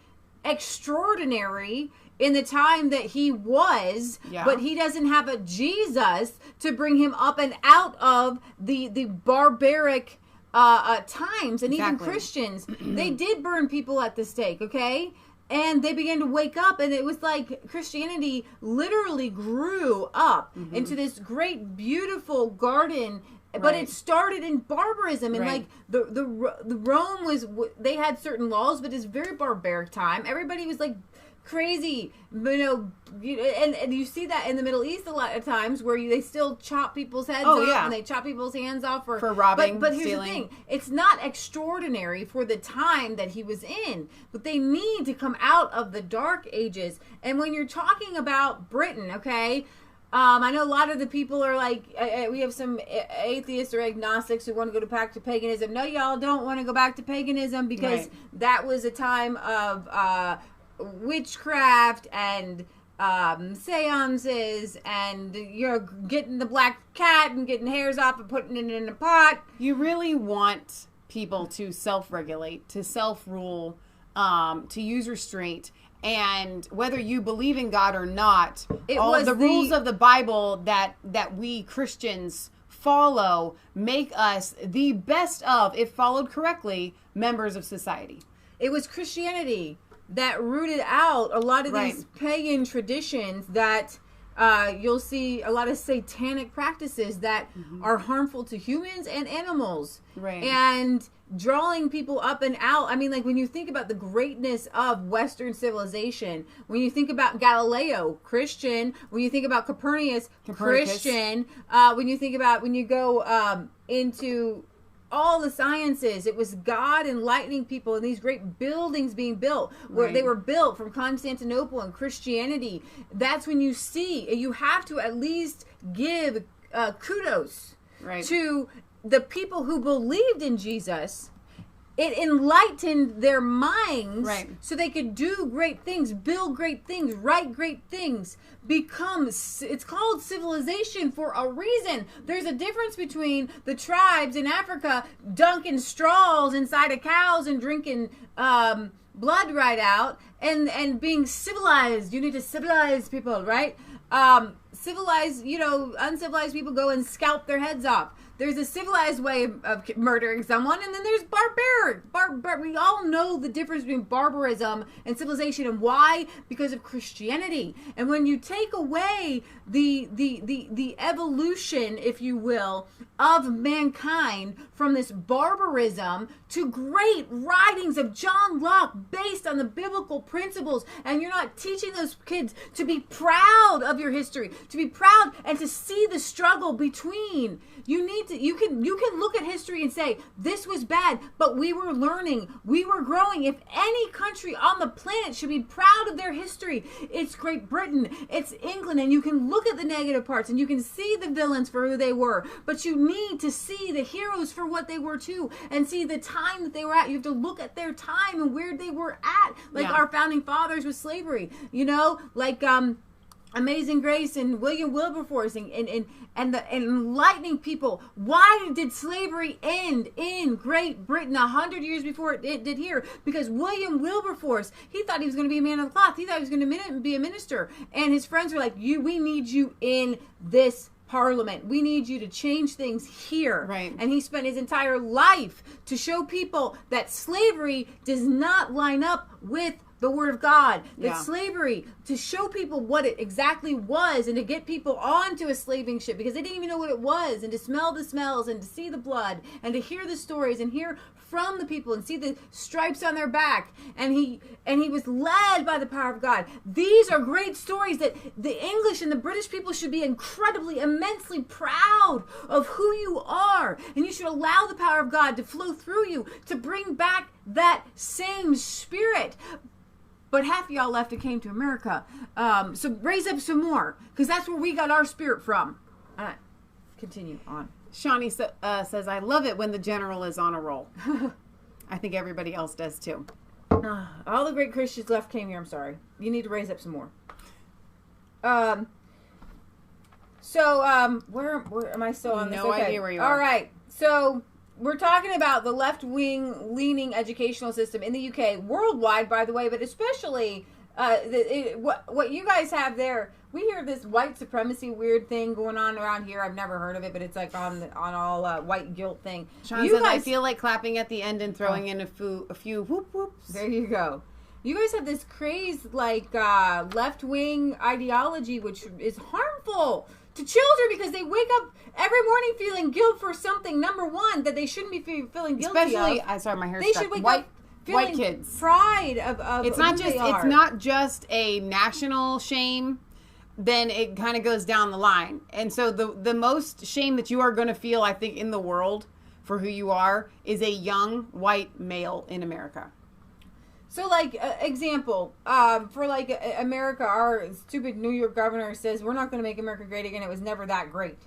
extraordinary in the time that he was, but he doesn't have a Jesus to bring him up and out of the barbaric times. And even Christians, they did burn people at the stake, okay? And they began to wake up, and it was like Christianity literally grew up into this great, beautiful garden. But it started in barbarism, and like the Rome was, they had certain laws, but it's a very barbaric time. Everybody was like crazy, and you see that in the Middle East a lot of times where they still chop people's heads off and they chop people's hands off for robbing. But here's stealing. the thing: it's not extraordinary for the time that he was in, but they need to come out of the dark ages. And when you're talking about Britain, okay. I know a lot of the people are like, we have some atheists or agnostics who want to go back to paganism. No, y'all don't want to go back to paganism because that was a time of witchcraft and seances, and you're getting the black cat and getting hairs off and putting it in a pot. You really want people to self-regulate, to self-rule, to use restraint. And whether you believe in God or not, all of the rules of the Bible that we Christians follow make us the best of, if followed correctly, members of society. It was Christianity that rooted out a lot of these pagan traditions that you'll see a lot of satanic practices that are harmful to humans and animals. Right. And drawing people up and out. I mean, like when you think about the greatness of Western civilization, when you think about Galileo, Christian, when you think about Copernicus, Christian, when you go into all the sciences, it was God enlightening people, and these great buildings being built where they were built from Constantinople and Christianity. That's when you have to at least give kudos to the people who believed in Jesus. It enlightened their minds so they could do great things, build great things, write great things, it's called civilization for a reason. There's a difference between the tribes in Africa dunking straws inside of cows and drinking blood right out and being civilized. You need to civilize people, right? Uncivilized people go and scalp their heads off. there's a civilized way of murdering someone, and then there's barbaric. We all know the difference between barbarism and civilization, and why? Because of Christianity. And when you take away the evolution, if you will, of mankind from this barbarism to great writings of John Locke based on the biblical principles, and you're not teaching those kids to be proud of your history, to be proud and to see the struggle between. You can look at history and say this was bad, but we were learning, we were growing. If any country on the planet should be proud of their history, it's Great Britain, it's England, and you can look at the negative parts and you can see the villains for who they were, but you need to see the heroes for what they were too, and see the time that they were at. You have to look at their time and where they were at, like our founding fathers with slavery, like Amazing Grace and William Wilberforce and the enlightening people. Why did slavery end in Great Britain 100 years before it did here? Because William Wilberforce, he thought he was going to be a man of the cloth. He thought he was going to be a minister. And his friends were like, we need you in this Parliament. We need you to change things here. Right. And he spent his entire life to show people that slavery does not line up with the Word of God, that slavery, to show people what it exactly was, and to get people onto a slaving ship because they didn't even know what it was, and to smell the smells, and to see the blood, and to hear the stories, and hear from the people, and see the stripes on their back. And he was led by the power of God. These are great stories that the English and the British people should be incredibly, immensely proud of who you are, and you should allow the power of God to flow through you to bring back that same spirit. But half of y'all left and came to America. So raise up some more, because that's where we got our spirit from. Continue on. Shawnee says, I love it when the general is on a roll. I think everybody else does too. All the great Christians left came here. I'm sorry. You need to raise up some more. Where am I still on this? No idea where you are. All right. So we're talking about the left-wing leaning educational system in the UK, worldwide, by the way, but especially what you guys have there. We hear this white supremacy weird thing going on around here. I've never heard of it, but it's like on all white guilt thing. Sean says, I feel like clapping at the end and throwing in a few whoop whoops. There you go. You guys have this crazed left-wing ideology, which is harmful to children because they wake up every morning feeling guilt for something, number one, that they shouldn't be feeling guilty Especially, of. Sorry, my hair's They stuck. should wake up feeling white kids. Pride of it's not just a national shame. Then it kind of goes down the line. And so the most shame that you are going to feel, I think, in the world for who you are is a young white male in America. So, example, for America, our stupid New York governor says we're not going to make America great again. It was never that great.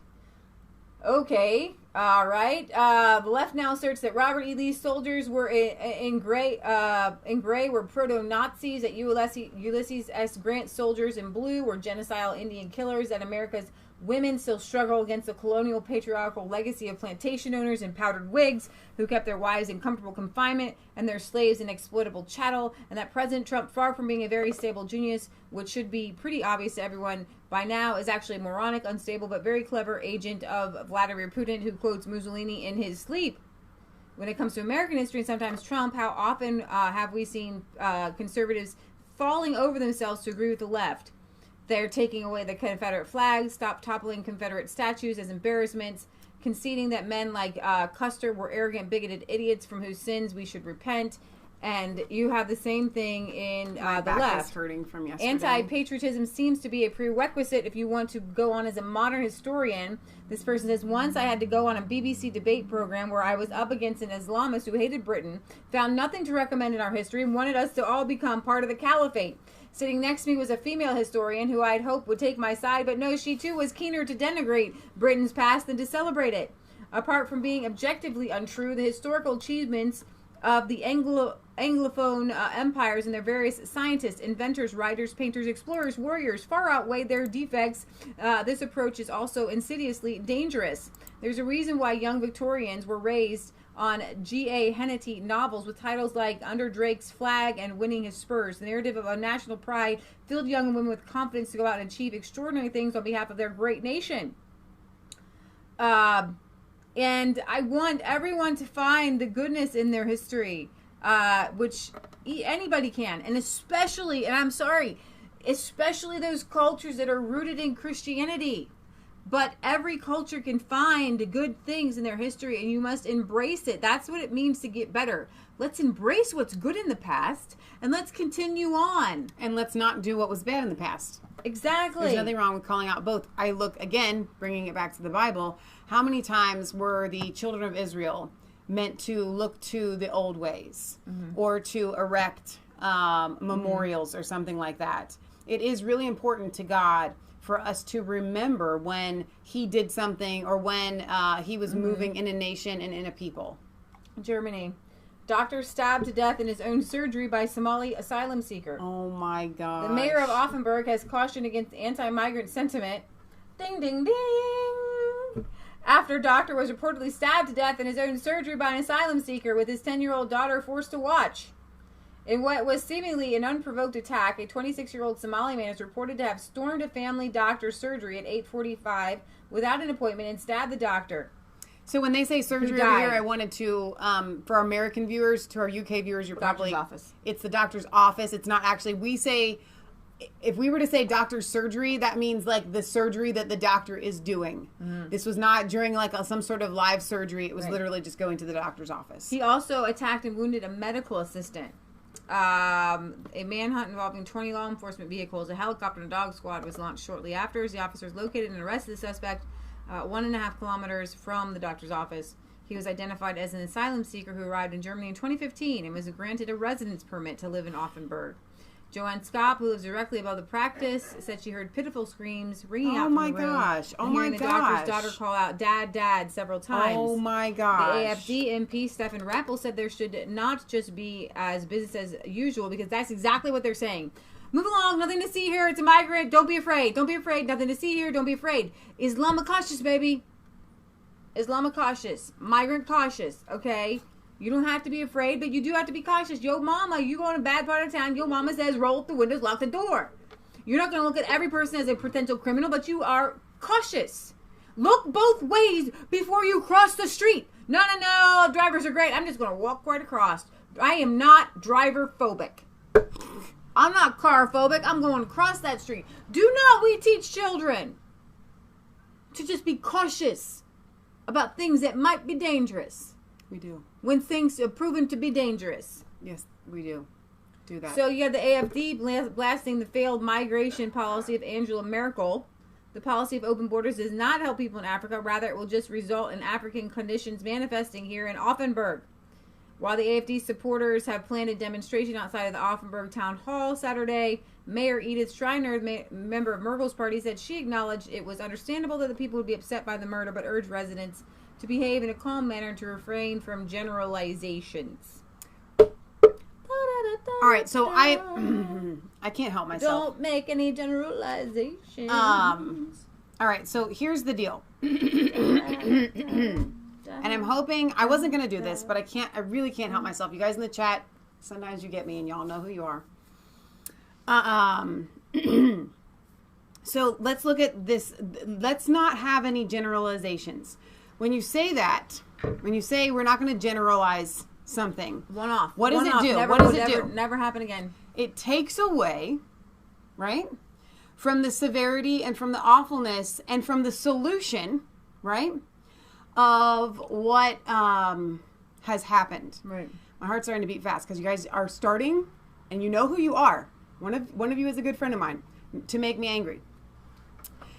Okay, all right. The left now asserts that Robert E. Lee's soldiers were in gray were proto-Nazis, that Ulysses S. Grant's soldiers in blue were genocidal Indian killers, that America's women still struggle against the colonial patriarchal legacy of plantation owners in powdered wigs who kept their wives in comfortable confinement and their slaves in exploitable chattel, and that President Trump, far from being a very stable genius, which should be pretty obvious to everyone by now, is actually a moronic, unstable, but very clever agent of Vladimir Putin who quotes Mussolini in his sleep. When it comes to American history and sometimes Trump, how often have we seen conservatives falling over themselves to agree with the left? They're taking away the Confederate flag, stop toppling Confederate statues as embarrassments, conceding that men like Custer were arrogant, bigoted idiots from whose sins we should repent. And you have the same thing in the left. Is hurting from yesterday. Anti-patriotism seems to be a prerequisite if you want to go on as a modern historian. This person says, once I had to go on a BBC debate program where I was up against an Islamist who hated Britain, found nothing to recommend in our history, and wanted us to all become part of the caliphate. Sitting next to me was a female historian who I'd hoped would take my side, but no, she too was keener to denigrate Britain's past than to celebrate it. Apart from being objectively untrue, the historical achievements of the Anglophone empires and their various scientists, inventors, writers, painters, explorers, warriors far outweigh their defects. This approach is also insidiously dangerous. There's a reason why young Victorians were raised on G.A. Hennety novels with titles like Under Drake's Flag and Winning His Spurs. The narrative of a national pride filled young women with confidence to go out and achieve extraordinary things on behalf of their great nation. And I want everyone to find the goodness in their history, which anybody can. And especially, and I'm sorry, especially those cultures that are rooted in Christianity. But every culture can find good things in their history, and you must embrace it. That's what it means to get better. Let's embrace what's good in the past, and let's continue on. And let's not do what was bad in the past. Exactly. There's nothing wrong with calling out both. I look, again, bringing it back to the Bible, how many times were the children of Israel meant to look to the old ways or to erect memorials or something like that? It is really important to God for us to remember when he did something or when he was moving in a nation and in a people. Germany. Doctor stabbed to death in his own surgery by Somali asylum seeker. Oh my God. The mayor of Offenburg has cautioned against anti-migrant sentiment. Ding, ding, ding. After a doctor was reportedly stabbed to death in his own surgery by an asylum seeker with his 10-year-old daughter forced to watch. In what was seemingly an unprovoked attack, a 26-year-old Somali man is reported to have stormed a family doctor's surgery at 8:45 without an appointment and stabbed the doctor. So when they say surgery over here, I wanted to, for our American viewers, to our UK viewers, you're probably... Doctor's office. It's the doctor's office. It's not actually... We say... If we were to say doctor's surgery, that means like the surgery that the doctor is doing. This was not during like some sort of live surgery. It was literally just going to the doctor's office. He also attacked and wounded a medical assistant. A manhunt involving 20 law enforcement vehicles, a helicopter and a dog squad was launched shortly after as the officers located and arrested the suspect 1.5 kilometers from the doctor's office. He was identified as an asylum seeker who arrived in Germany in 2015 and was granted a residence permit to live in Offenburg. Joanne Skopp, who lives directly above the practice, said she heard pitiful screams ringing out from the room. Oh my gosh. Oh my gosh. The doctor's daughter call out, "Dad, Dad," several times. Oh my gosh. The AFD MP, Stefan Rappel, said there should not just be as business as usual, because that's exactly what they're saying. Move along, nothing to see here. It's a migrant. Don't be afraid. Don't be afraid. Nothing to see here. Don't be afraid. Islamic cautious, baby. Islamic cautious. Migrant cautious, okay? You don't have to be afraid, but you do have to be cautious. Yo mama, you go in a bad part of town, your mama says roll up the windows, lock the door. You're not going to look at every person as a potential criminal, but you are cautious. Look both ways before you cross the street. No, drivers are great. I'm just going to walk right across. I am not driver phobic. I'm not car phobic. I'm going to cross that street. Do not we teach children to just be cautious about things that might be dangerous? We do. When things are proven to be dangerous. Yes, we do. Do that. So you have the AFD blasting the failed migration policy of Angela Merkel. The policy of open borders does not help people in Africa. Rather, it will just result in African conditions manifesting here in Offenburg. While the AFD supporters have planned a demonstration outside of the Offenburg Town Hall Saturday, Mayor Edith Schreiner, member of Merkel's party, said she acknowledged it was understandable that the people would be upset by the murder, but urged residents to behave in a calm manner and to refrain from generalizations. All right, so I can't help myself. Don't make any generalizations. All right, so here's the deal. And I'm hoping, I wasn't going to do this, but I really can't help myself. You guys in the chat, sometimes you get me and y'all know who you are. So let's look at this. Let's not have any generalizations. When you say that, when you say we're not going to generalize something. One off. What does it do? Never, what does it do? Never happen again. It takes away, right, from the severity and from the awfulness and from the solution, right, of what has happened. Right. My heart's starting to beat fast because you guys are starting, and you know who you are. One of you is a good friend of mine, to make me angry.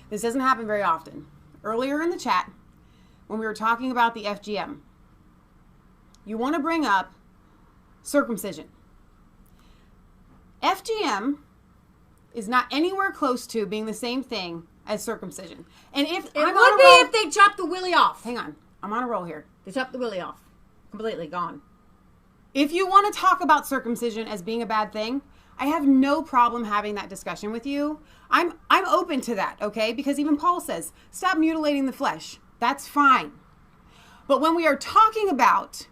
This doesn't happen very often. Earlier in the chat, when we were talking about the FGM, you want to bring up circumcision. FGM is not anywhere close to being the same thing as circumcision. And if if they chop the willy off. Hang on. I'm on a roll here. They chop the willy off. Completely gone. If you want to talk about circumcision as being a bad thing, I have no problem having that discussion with you. I'm open to that, okay? Because even Paul says, stop mutilating the flesh. That's fine. But when we are talking about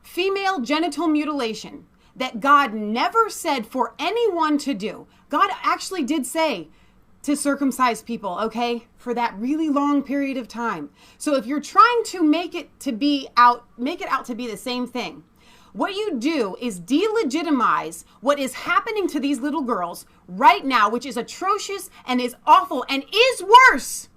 female genital mutilation that God never said for anyone to do, God actually did say, to circumcise people, okay, for that really long period of time. So if you're trying to make it out to be the same thing, what you do is delegitimize what is happening to these little girls right now, which is atrocious and is awful and is worse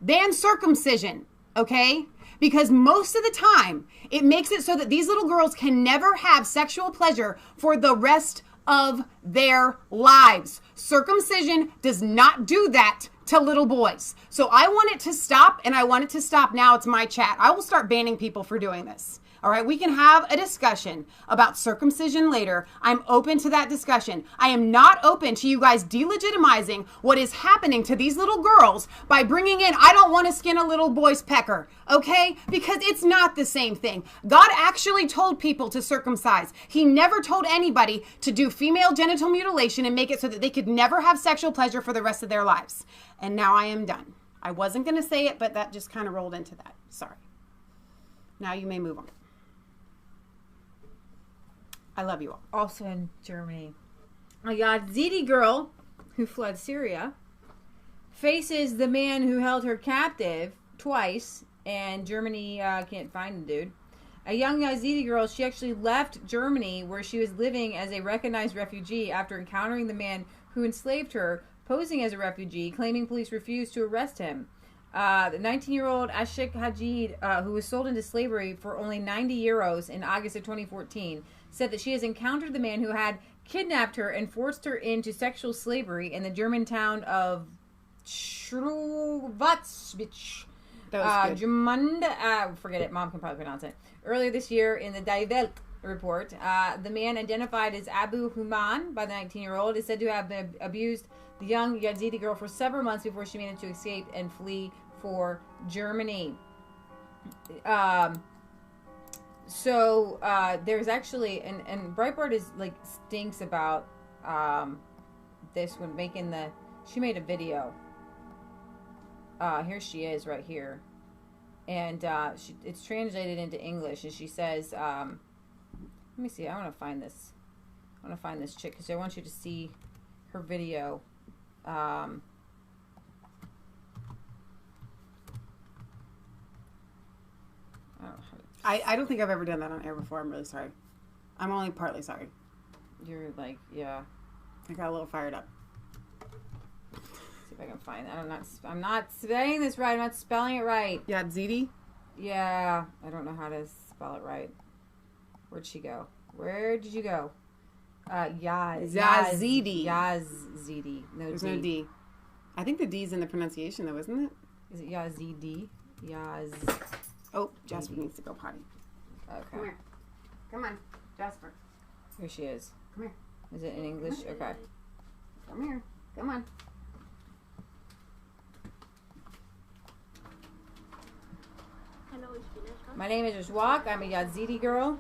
than circumcision, okay? Because most of the time, it makes it so that these little girls can never have sexual pleasure for the rest of their lives. Circumcision does not do that to little boys. So I want it to stop, and I want it to stop now. It's my chat. I will start banning people for doing this. All right, we can have a discussion about circumcision later. I'm open to that discussion. I am not open to you guys delegitimizing what is happening to these little girls by bringing in, I don't want to skin a little boy's pecker, okay? Because it's not the same thing. God actually told people to circumcise. He never told anybody to do female genital mutilation and make it so that they could never have sexual pleasure for the rest of their lives. And now I am done. I wasn't going to say it, but that just kind of rolled into that. Sorry. Now you may move on. I love you all. Also in Germany, a Yazidi girl who fled Syria faces the man who held her captive twice, and Germany can't find the dude. A young Yazidi girl, she actually left Germany where she was living as a recognized refugee after encountering the man who enslaved her, posing as a refugee, claiming police refused to arrest him. The 19-year-old Ashik Hajid, who was sold into slavery for only 90 euros in August of 2014, said that she has encountered the man who had kidnapped her and forced her into sexual slavery in the German town of Schruwatzbich. Forget it. Mom can probably pronounce it. Earlier this year, in the Die Welt report, the man identified as Abu Human by the 19-year-old is said to have been abused the young Yazidi girl for several months before she managed to escape and flee for Germany. So there's actually, and Breitbart is like stinks about this when making she made a video. Here she is right here, and it's translated into English, and she says, let me see, I want to find this chick because I want you to see her video. I don't think I've ever done that on air before. I'm really sorry. I'm only partly sorry. You're like, yeah. I got a little fired up. See if I can find it. I'm not saying this right. I'm not spelling it right. Yazidi? Yeah. I don't know how to spell it right. Where'd she go? Where did you go? Yazidi. Yazidi. There's no D. I think the D's in the pronunciation, though, isn't it? Is it Yazidi? Oh, Jasper needs to go potty. Okay. Come here. Come on, Jasper. Here she is. Come here. Is it in English? Okay. Come here. Come on. My name is Joshua. I'm a Yazidi girl.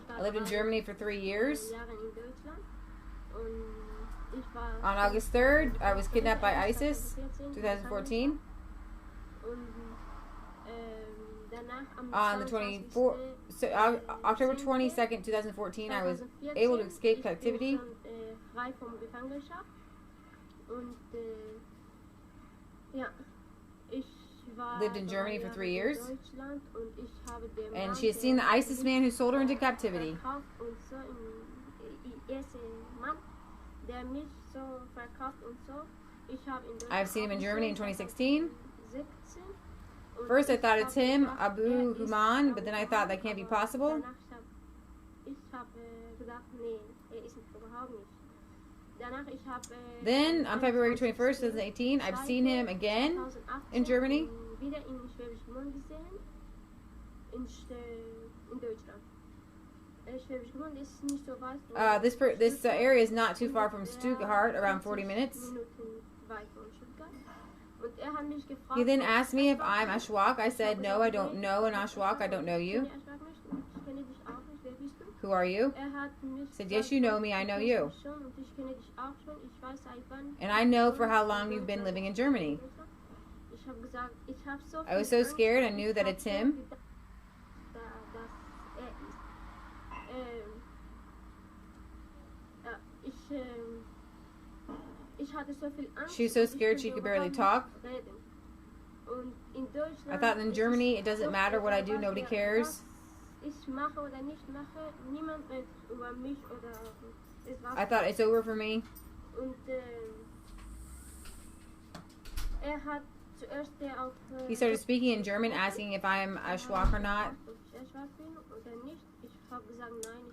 I lived in Germany for 3 years. On August 3rd, I was kidnapped by ISIS, 2014. On the October 22nd, 2014, I was able to escape captivity. Lived in Germany for 3 years. And she has seen the ISIS man who sold her into captivity. I've seen him in Germany in 2016. First I thought it's him, Abu Human, but then I thought that can't be possible. Then on February 21st, 2018, I've seen him again in Germany. This area is not too far from Stuttgart, around 40 minutes. He then asked me if I'm Ashwak. I said, no, I don't know an Ashwak. I don't know you. Who are you? He said, yes, you know me. I know you. And I know for how long you've been living in Germany. I was so scared. I knew that it's him. She was so scared she could barely talk. I thought in Germany it doesn't matter what I do, nobody cares. I thought it's over for me. He started speaking in German, asking if I'm Ashwak or not.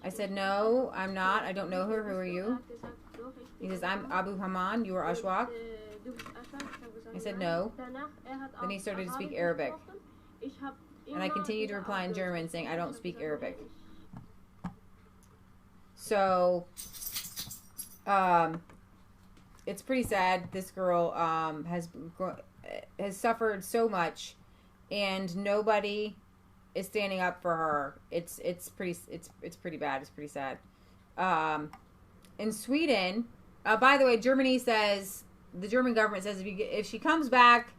I said, no, I'm not. I don't know her. Who are you? He says, I'm Abu Haman. You are Ashwak? I said, no. Then he started to speak Arabic. And I continued to reply in German, saying, I don't speak Arabic. So, it's pretty sad. This girl has suffered so much, and nobody is standing up for her. It's pretty bad. It's pretty sad. In Sweden, by the way, the German government says if she comes back,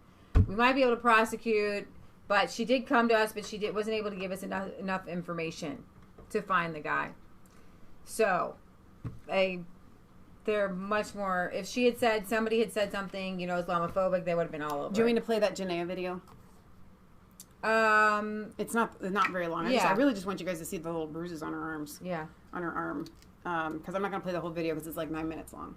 we might be able to prosecute. But she did come to us, but she wasn't able to give us enough information to find the guy. So, they're much more. If she had said, somebody had said something, Islamophobic, they would have been all over. Do you want me to play that Janaea video? It's not very long. I really just want you guys to see the little bruises on her arms. Yeah. On her arm. Because I'm not going to play the whole video because it's like 9 minutes long.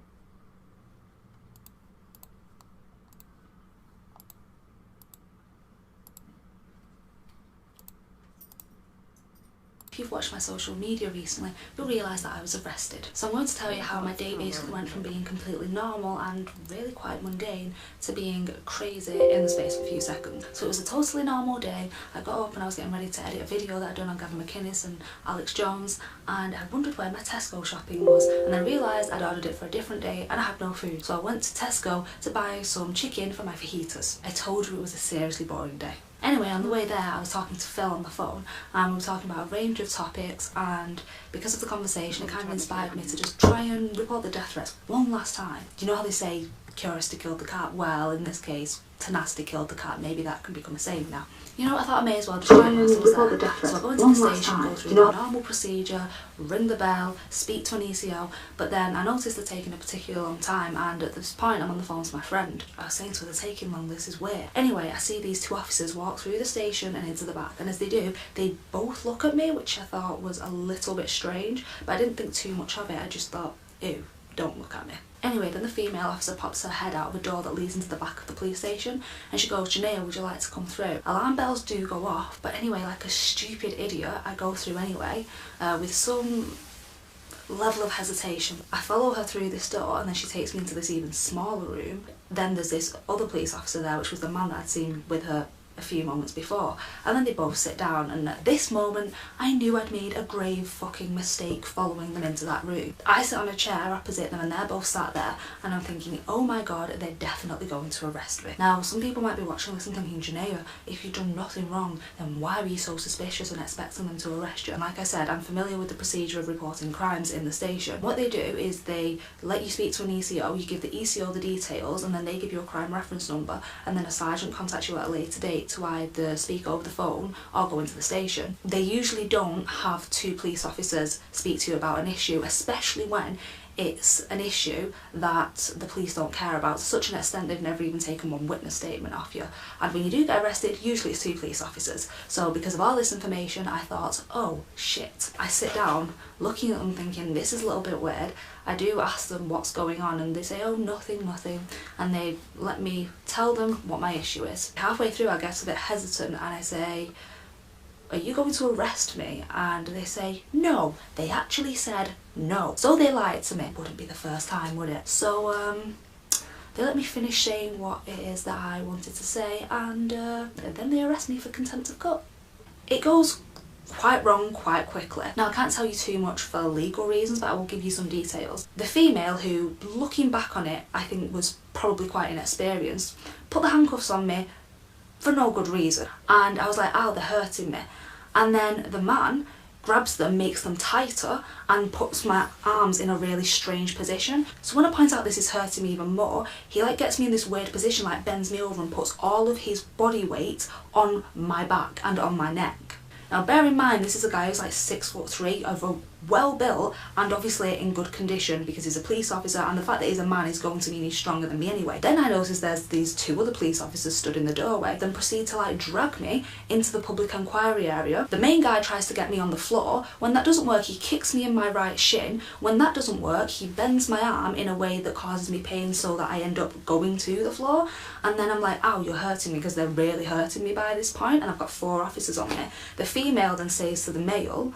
If you've watched my social media recently, you'll realise that I was arrested. So I'm going to tell you how my day basically went from being completely normal and really quite mundane to being crazy in the space of a few seconds. So it was a totally normal day. I got up and I was getting ready to edit a video that I'd done on Gavin McInnes and Alex Jones, and I wondered where my Tesco shopping was, and I realised I'd ordered it for a different day and I had no food. So I went to Tesco to buy some chicken for my fajitas. I told you it was a seriously boring day. Anyway, on the way there, I was talking to Phil on the phone, and we were talking about a range of topics, and because of the conversation, it kind of inspired me to just try and report the death threats one last time. Do you know how they say curiosity killed the cat? Well, in this case, tenacity killed the cat. Maybe that can become a saying now. You know what, I thought I may as well just try and report the death threats. So I go into the station, go through the normal procedure, ring the bell, speak to an ECO, but then I noticed they're taking a particularly long time, and at this point I'm on the phone to my friend. I was saying to her, they're taking long, this is weird. Anyway, I see these two officers walk through the station and into the back, and as they do, they both look at me, which I thought was a little bit strange, but I didn't think too much of it. I just thought, ew, don't look at me. Anyway, then the female officer pops her head out of a door that leads into the back of the police station, and she goes, Janaea, would you like to come through? Alarm bells do go off, but anyway, like a stupid idiot, I go through anyway, with some level of hesitation. I follow her through this door, and then she takes me into this even smaller room. Then there's this other police officer there, which was the man that I'd seen with her a few moments before, and then they both sit down, and at this moment I knew I'd made a grave fucking mistake following them into that room. I sit on a chair opposite them and they're both sat there, and I'm thinking, oh my god, they're definitely going to arrest me. Now some people might be watching this and thinking, Janaea, if you've done nothing wrong, then why are you so suspicious and expecting them to arrest you? And like I said, I'm familiar with the procedure of reporting crimes in the station. What they do is they let you speak to an ECO, you give the ECO the details, and then they give you a crime reference number, and then a sergeant contacts you at a later date to either speak over the phone or go into the station. They usually don't have two police officers speak to you about an issue, especially when it's an issue that the police don't care about to such an extent they've never even taken one witness statement off you. And when you do get arrested, usually it's two police officers. So because of all this information, I thought, oh shit. I sit down looking at them thinking, this is a little bit weird. I do ask them what's going on, and they say, oh, nothing, and they let me tell them what my issue is. Halfway through I get a bit hesitant and I say, are you going to arrest me? And they say, no. They actually said no. So they lied to me. Wouldn't be the first time, would it? So they let me finish saying what it is that I wanted to say, and then they arrest me for contempt of court. It goes quite wrong quite quickly. Now I can't tell you too much for legal reasons, but I will give you some details. The female, who looking back on it I think was probably quite inexperienced, put the handcuffs on me for no good reason, and I was like, ow, they're hurting me. And then the man grabs them, makes them tighter, and puts my arms in a really strange position. So when I point out this is hurting me even more, he like gets me in this weird position, like bends me over and puts all of his body weight on my back and on my neck. Now bear in mind, this is a guy who's like 6'3", of a well built and obviously in good condition because he's a police officer, and the fact that he's a man is going to mean he's stronger than me anyway. Then I noticed there's these 2 other police officers stood in the doorway, then proceed to like drag me into the public inquiry area. The main guy tries to get me on the floor. When that doesn't work, he kicks me in my right shin. When that doesn't work, he bends my arm in a way that causes me pain so that I end up going to the floor. And then I'm like, ow, you're hurting me, because they're really hurting me by this point, and I've got 4 officers on me. The female then says to the male,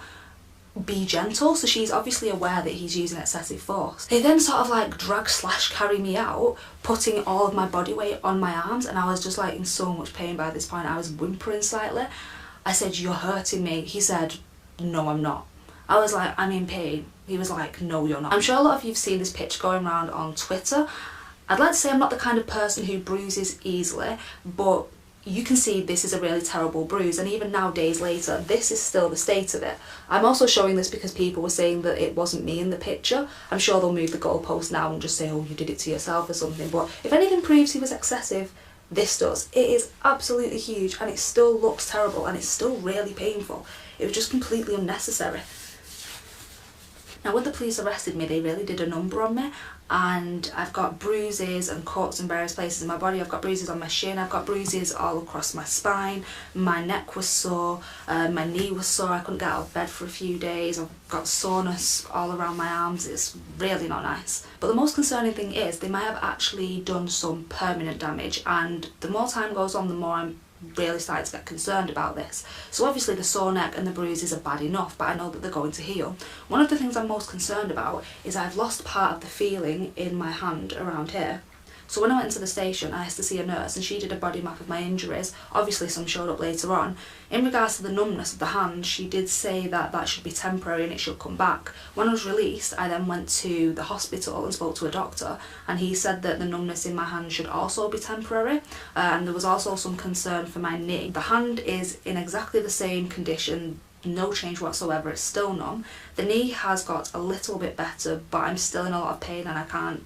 be gentle, so she's obviously aware that he's using excessive force. They then sort of like drag / carry me out, putting all of my body weight on my arms, and I was just like in so much pain by this point. I was whimpering slightly. I said, you're hurting me. He said, no, I'm not. I was like, I'm in pain. He was like, no, you're not. I'm sure a lot of you've seen this picture going around on Twitter. I'd like to say I'm not the kind of person who bruises easily, but you can see this is a really terrible bruise, and even now, days later, this is still the state of it. I'm also showing this because people were saying that it wasn't me in the picture. I'm sure they'll move the goalpost now and just say, oh, you did it to yourself or something, but if anything proves he was excessive, this does. It is absolutely huge, and it still looks terrible, and it's still really painful. It was just completely unnecessary. Now, when the police arrested me, they really did a number on me, and I've got bruises and cuts in various places in my body. I've got bruises on my shin, I've got bruises all across my spine, my neck was sore, my knee was sore, I couldn't get out of bed for a few days, I've got soreness all around my arms. It's really not nice. But the most concerning thing is they might have actually done some permanent damage, and the more time goes on, the more I'm really starting to get concerned about this. So obviously the sore neck and the bruises are bad enough, but I know that they're going to heal. One of the things I'm most concerned about is I've lost part of the feeling in my hand around here. So when I went into the station, I asked to see a nurse, and she did a body map of my injuries. Obviously some showed up later on. In regards to the numbness of the hand, she did say that that should be temporary and it should come back. When I was released, I then went to the hospital and spoke to a doctor, and he said that the numbness in my hand should also be temporary, and there was also some concern for my knee. The hand is in exactly the same condition, no change whatsoever, it's still numb. The knee has got a little bit better, but I'm still in a lot of pain and I can't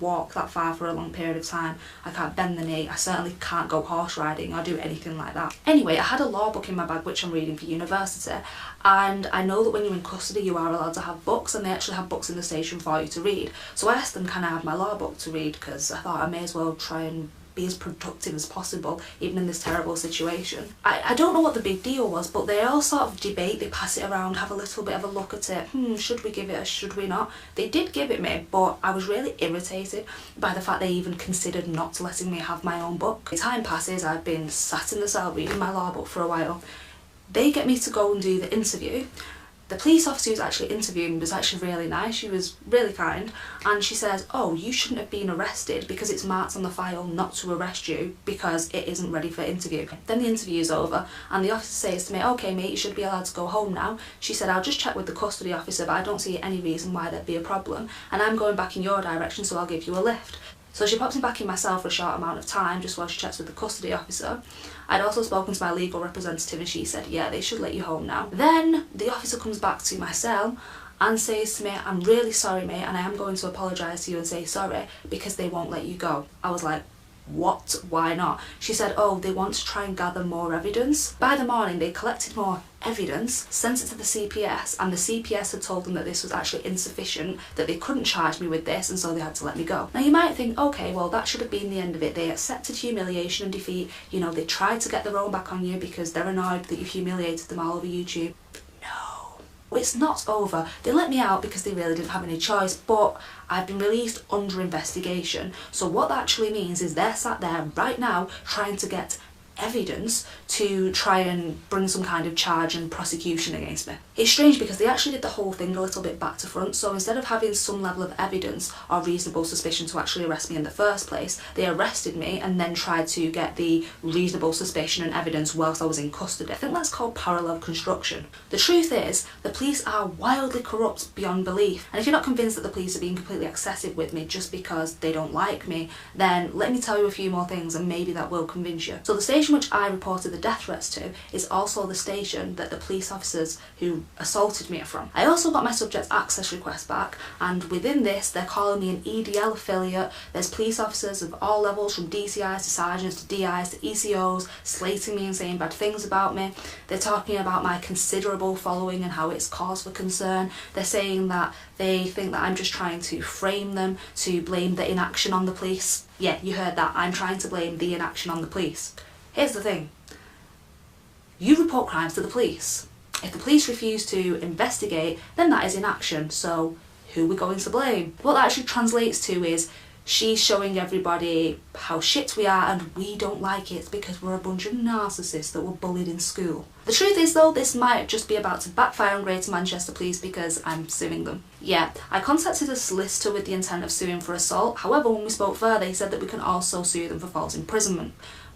walk that far for a long period of time. I can't bend the knee, I certainly can't go horse riding or do anything like that. Anyway, I had a law book in my bag which I'm reading for university, and I know that when you're in custody you are allowed to have books, and they actually have books in the station for you to read. So I asked them, can I have my law book to read, because I thought I may as well try and be as productive as possible even in this terrible situation. I don't know what the big deal was, but they all sort of debate, they pass it around, have a little bit of a look at it, should we give it or should we not? They did give it me, but I was really irritated by the fact they even considered not letting me have my own book. As time passes, I've been sat in the cell reading my law book for a while. They get me to go and do the interview. The police officer who's actually interviewing was actually really nice, she was really kind, and she says, oh, you shouldn't have been arrested because it's marked on the file not to arrest you because it isn't ready for interview. Then the interview is over and the officer says to me, okay mate, you should be allowed to go home now. She said, I'll just check with the custody officer, but I don't see any reason why there'd be a problem, and I'm going back in your direction, so I'll give you a lift. So she pops me back in my cell for a short amount of time just while she checks with the custody officer. I'd also spoken to my legal representative and she said, yeah, they should let you home now. Then the officer comes back to my cell and says to me, I'm really sorry mate, and I am going to apologise to you and say sorry because they won't let you go. I was like, what? Why not? She said, oh, they want to try and gather more evidence. By the morning they collected more evidence, sent it to the CPS, and the CPS had told them that this was actually insufficient, that they couldn't charge me with this, and so they had to let me go. Now you might think, okay, well that should have been the end of it. They accepted humiliation and defeat, you know, they tried to get their own back on you because they're annoyed that you've humiliated them all over YouTube. No, it's not over. They let me out because they really didn't have any choice, but I've been released under investigation. So what that actually means is they're sat there right now trying to get evidence to try and bring some kind of charge and prosecution against me. It's strange because they actually did the whole thing a little bit back to front, so instead of having some level of evidence or reasonable suspicion to actually arrest me in the first place, they arrested me and then tried to get the reasonable suspicion and evidence whilst I was in custody. I think that's called parallel construction. The truth is, the police are wildly corrupt beyond belief, and if you're not convinced that the police are being completely excessive with me just because they don't like me, then let me tell you a few more things and maybe that will convince you. So the station station which I reported the death threats to is also the station that the police officers who assaulted me are from. I also got my subject access request back, and within this they're calling me an EDL affiliate. There's police officers of all levels, from DCIs to sergeants to DIs to ECOs, slating me and saying bad things about me. They're talking about my considerable following and how it's cause for concern. They're saying that they think that I'm just trying to frame them to blame the inaction on the police. Yeah, you heard that. I'm trying to blame the inaction on the police. Here's the thing. You report crimes to the police. If the police refuse to investigate, then that is inaction. So who are we going to blame? What that actually translates to is she's showing everybody how shit we are and we don't like it because we're a bunch of narcissists that were bullied in school. The truth is though, this might just be about to backfire on Greater Manchester Police because I'm suing them. Yeah, I contacted a solicitor with the intent of suing for assault. However, when we spoke further, he said that we can also sue them for false imprisonment.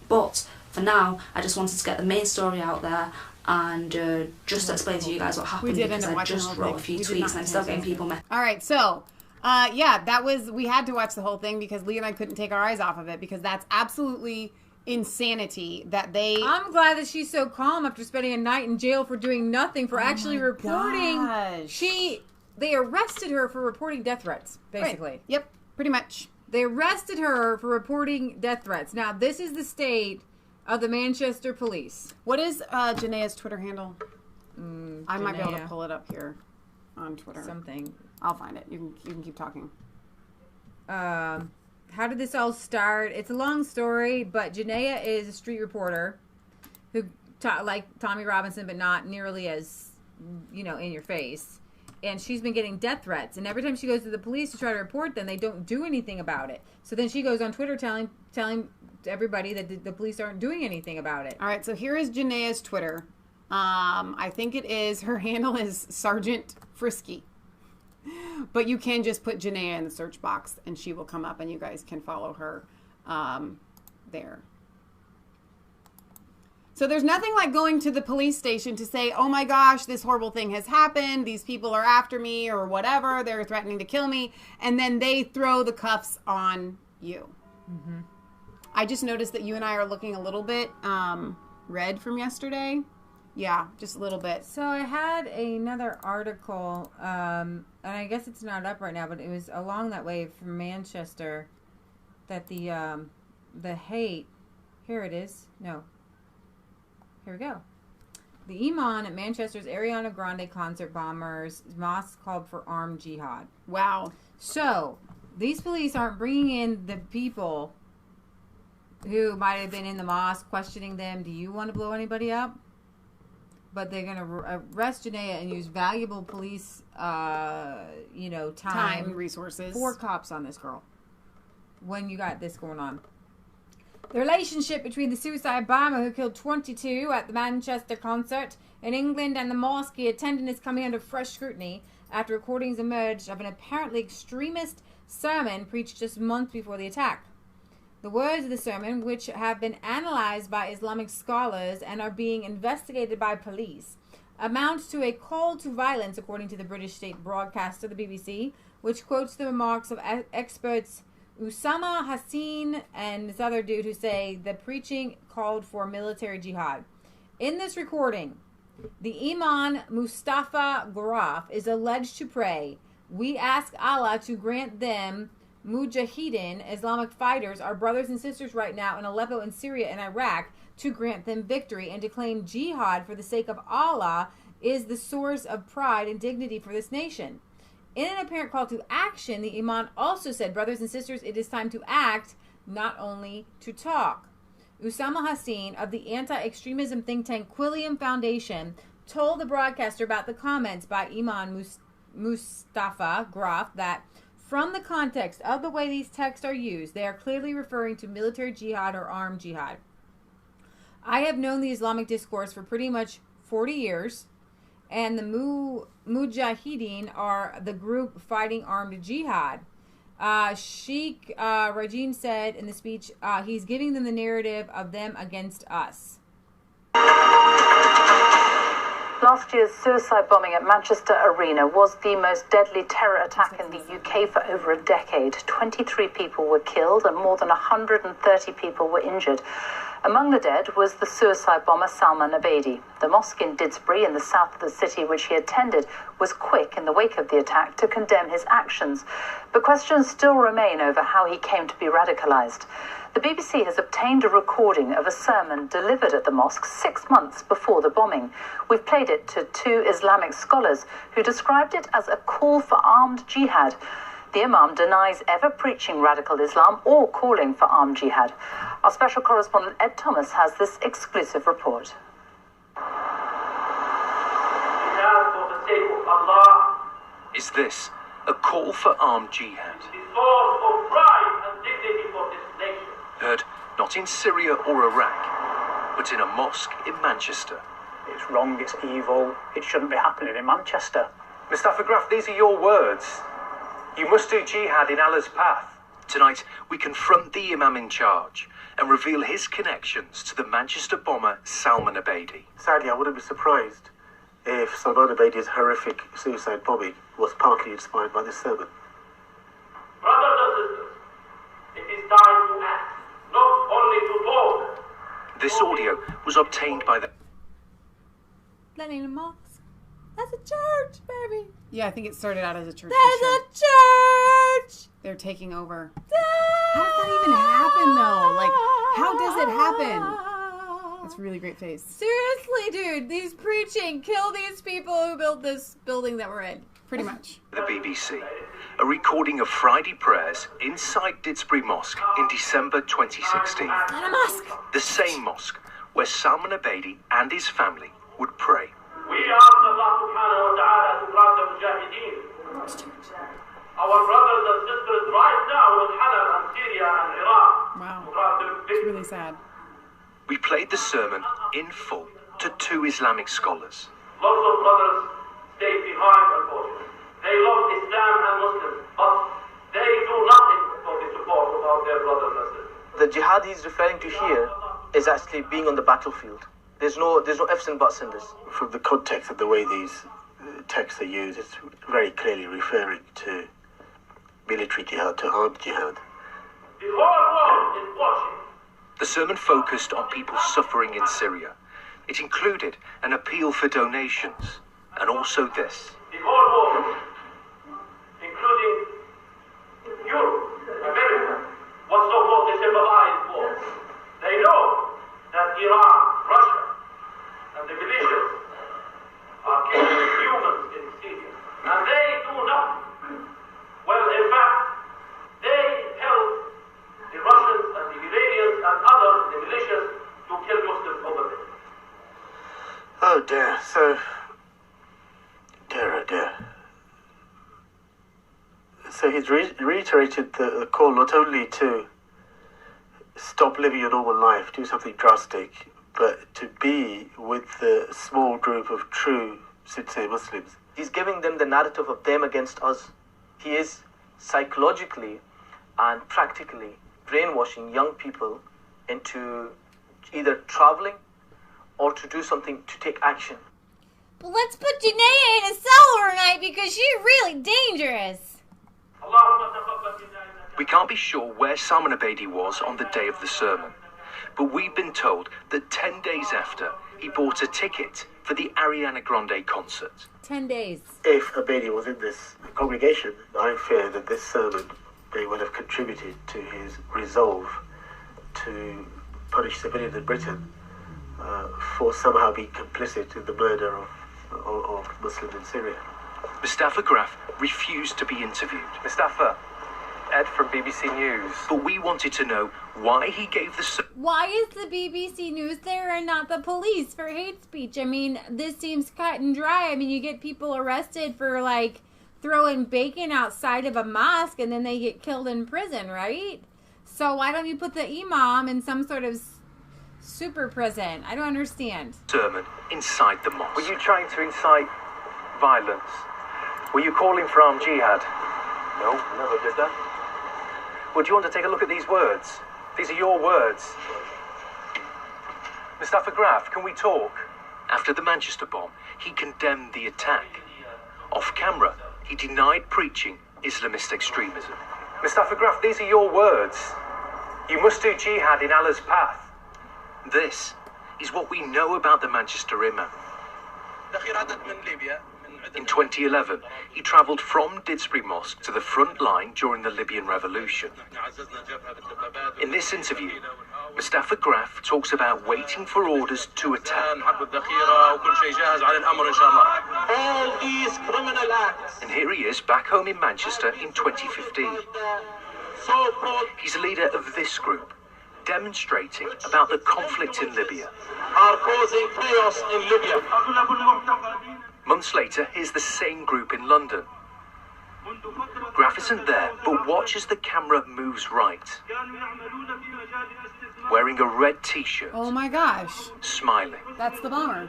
But for now, I just wanted to get the main story out there and just explain to you guys what happened, because I just wrote a few tweets and I'm still getting people mad. All right, so yeah, that was, we had to watch the whole thing because Lee and I couldn't take our eyes off of it, because that's absolutely insanity that they... I'm glad that she's so calm after spending a night in jail for doing nothing, for actually reporting. Gosh. They arrested her for reporting death threats, basically. Right. Yep, pretty much. They arrested her for reporting death threats. Now, this is the state of the Manchester Police. What is Janaea's Twitter handle? I might be able to pull it up here on Twitter. Something. I'll find it. You can keep talking. How did this all start? It's a long story, but Janaea is a street reporter who, like Tommy Robinson, but not nearly as, in your face. And she's been getting death threats. And every time she goes to the police to try to report them, they don't do anything about it. So then she goes on Twitter telling everybody that the police aren't doing anything about it. All right, so here is Janaea's Twitter. I think it is, her handle is Sergeant Frisky. But you can just put Janaea in the search box and she will come up and you guys can follow her there. So there's nothing like going to the police station to say, oh my gosh, this horrible thing has happened. These people are after me or whatever. They're threatening to kill me. And then they throw the cuffs on you. Mm-hmm. I just noticed that you and I are looking a little bit red from yesterday. Yeah, just a little bit. So I had another article, and I guess it's not up right now, but it was along that way from Manchester, that the hate, here it is, no, here we go. The Imam at Manchester's Ariana Grande concert bombers mosque called for armed jihad. Wow. So, these police aren't bringing in the people who might have been in the mosque, questioning them, do you want to blow anybody up? But they're going to arrest Janaea and use valuable police, time, resources. 4 cops on this girl when you got this going on. The relationship between the suicide bomber who killed 22 at the Manchester concert in England and the mosque he attended is coming under fresh scrutiny after recordings emerged of an apparently extremist sermon preached just months before the attack. The words of the sermon, which have been analyzed by Islamic scholars and are being investigated by police, amount to a call to violence, according to the British state broadcaster, the BBC, which quotes the remarks of experts Usama Hassin and this other dude who say the preaching called for military jihad. In this recording, the Imam Mustafa Gharaf is alleged to pray, "We ask Allah to grant them Mujahideen, Islamic fighters, our brothers and sisters right now in Aleppo and Syria and Iraq, to grant them victory, and to claim jihad for the sake of Allah is the source of pride and dignity for this nation." In an apparent call to action, the Imam also said, "Brothers and sisters, it is time to act, not only to talk." Usama Hassin of the anti-extremism think tank Quilliam Foundation told the broadcaster about the comments by Imam Mustafa Gharaf that from the context of the way these texts are used, they are clearly referring to military jihad or armed jihad. I have known the Islamic discourse for pretty much 40 years, and the Mujahideen are the group fighting armed jihad. Sheikh Rajim said in the speech, he's giving them the narrative of them against us. Last year's suicide bombing at Manchester Arena was the most deadly terror attack in the UK for over a decade. 23 people were killed and more than 130 people were injured. Among the dead was the suicide bomber Salman Abedi. The mosque in Didsbury in the south of the city, which he attended, was quick in the wake of the attack to condemn his actions. But questions still remain over how he came to be radicalised. The BBC has obtained a recording of a sermon delivered at the mosque 6 months before the bombing. We've played it to 2 Islamic scholars who described it as a call for armed jihad. The Imam denies ever preaching radical Islam or calling for armed jihad. Our special correspondent Ed Thomas has this exclusive report. Is this a call for armed jihad? Heard not in Syria or Iraq, but in a mosque in Manchester. It's wrong, it's evil, it shouldn't be happening in Manchester. Mustafa Graf, these are your words. You must do jihad in Allah's path. Tonight, we confront the Imam in charge and reveal his connections to the Manchester bomber Salman Abedi. Sadly, I wouldn't be surprised if Salman Abedi's horrific suicide bombing was partly inspired by this sermon. Brothers and sisters, it is time to act. Not only to talk. This audio was obtained by the... That ain't a mosque. That's a church, baby. Yeah, I think it started out as a church. There's a church. They're taking over. How does that even happen, though? Like, how does it happen? That's a really great face. Seriously, dude. These preaching. Kill these people who built this building that we're in. Pretty much. The BBC. A recording of Friday prayers inside Didsbury Mosque in December 2016. Not a mosque. The same mosque where Salman Abedi and his family would pray. We ask Allah subhanahu wa ta'ala to grant the mujahideen, our brothers and sisters right now in Halab and Syria and Iraq. Wow. To grant them it's really sad. We played the sermon in full to 2 Islamic scholars. Lots of brothers stayed behind, unfortunately. They love Islam and Muslims, but they do nothing for the support of their brothers and sisters. The jihad he's referring to here is actually being on the battlefield. There's no ifs and buts in this. From the context of the way these texts are used, it's very clearly referring to military jihad, to armed jihad. The whole world is watching. The sermon focused on people suffering in Syria. It included an appeal for donations and also this. The whole world, including Europe, America, was so-called the civilized world. They know that Iran, Russia, and the militias are killing humans in Syria. And they do nothing. Well, in fact, they help the Russians and the Iranians and others, the militias, to kill Muslims over there. Oh dear, so... Dear. So he's reiterated the call not only to stop living a normal life, do something drastic, but to be with the small group of true sincere Muslims. He's giving them the narrative of them against us. He is psychologically and practically brainwashing young people into either traveling or to do something, to take action. Well, let's put Janaea in a cell overnight because she's really dangerous. We can't be sure where Salman Abedi was on the day of the sermon, but we've been told that 10 days after, he bought a ticket for the Ariana Grande concert. 10 days. If Abedi was in this congregation, I fear that this sermon may well have contributed to his resolve to punish civilians in Britain for somehow being complicit in the murder of Muslims in Syria. Mustafa Graf refused to be interviewed. Mustafa, Ed from BBC News. But we wanted to know why he gave the... Why is the BBC News there and not the police for hate speech? I mean, this seems cut and dry. I mean, you get people arrested for, like, throwing bacon outside of a mosque and then they get killed in prison, right? So why don't you put the imam in some sort of super prison? I don't understand. Sermon inside the mosque. Were you trying to incite violence? Were you calling for armed jihad? No, never did that. Well, do you want to take a look at these words? These are your words. Mustafa Graf, can we talk? After the Manchester bomb, he condemned the attack. Off camera, he denied preaching Islamist extremism. Mustafa Graf, these are your words. You must do jihad in Allah's path. This is what we know about the Manchester Imam. In 2011, he travelled from Didsbury Mosque to the front line during the Libyan revolution. In this interview, Mustafa Graf talks about waiting for orders to attack. All these criminal acts. And here he is back home in Manchester in 2015. He's a leader of this group, demonstrating about the conflict in Libya. Are causing chaos in Libya. Months later, here's the same group in London. Graf isn't there, but watch as the camera moves right. Wearing a red t-shirt. Oh my gosh. Smiling. That's the bomber.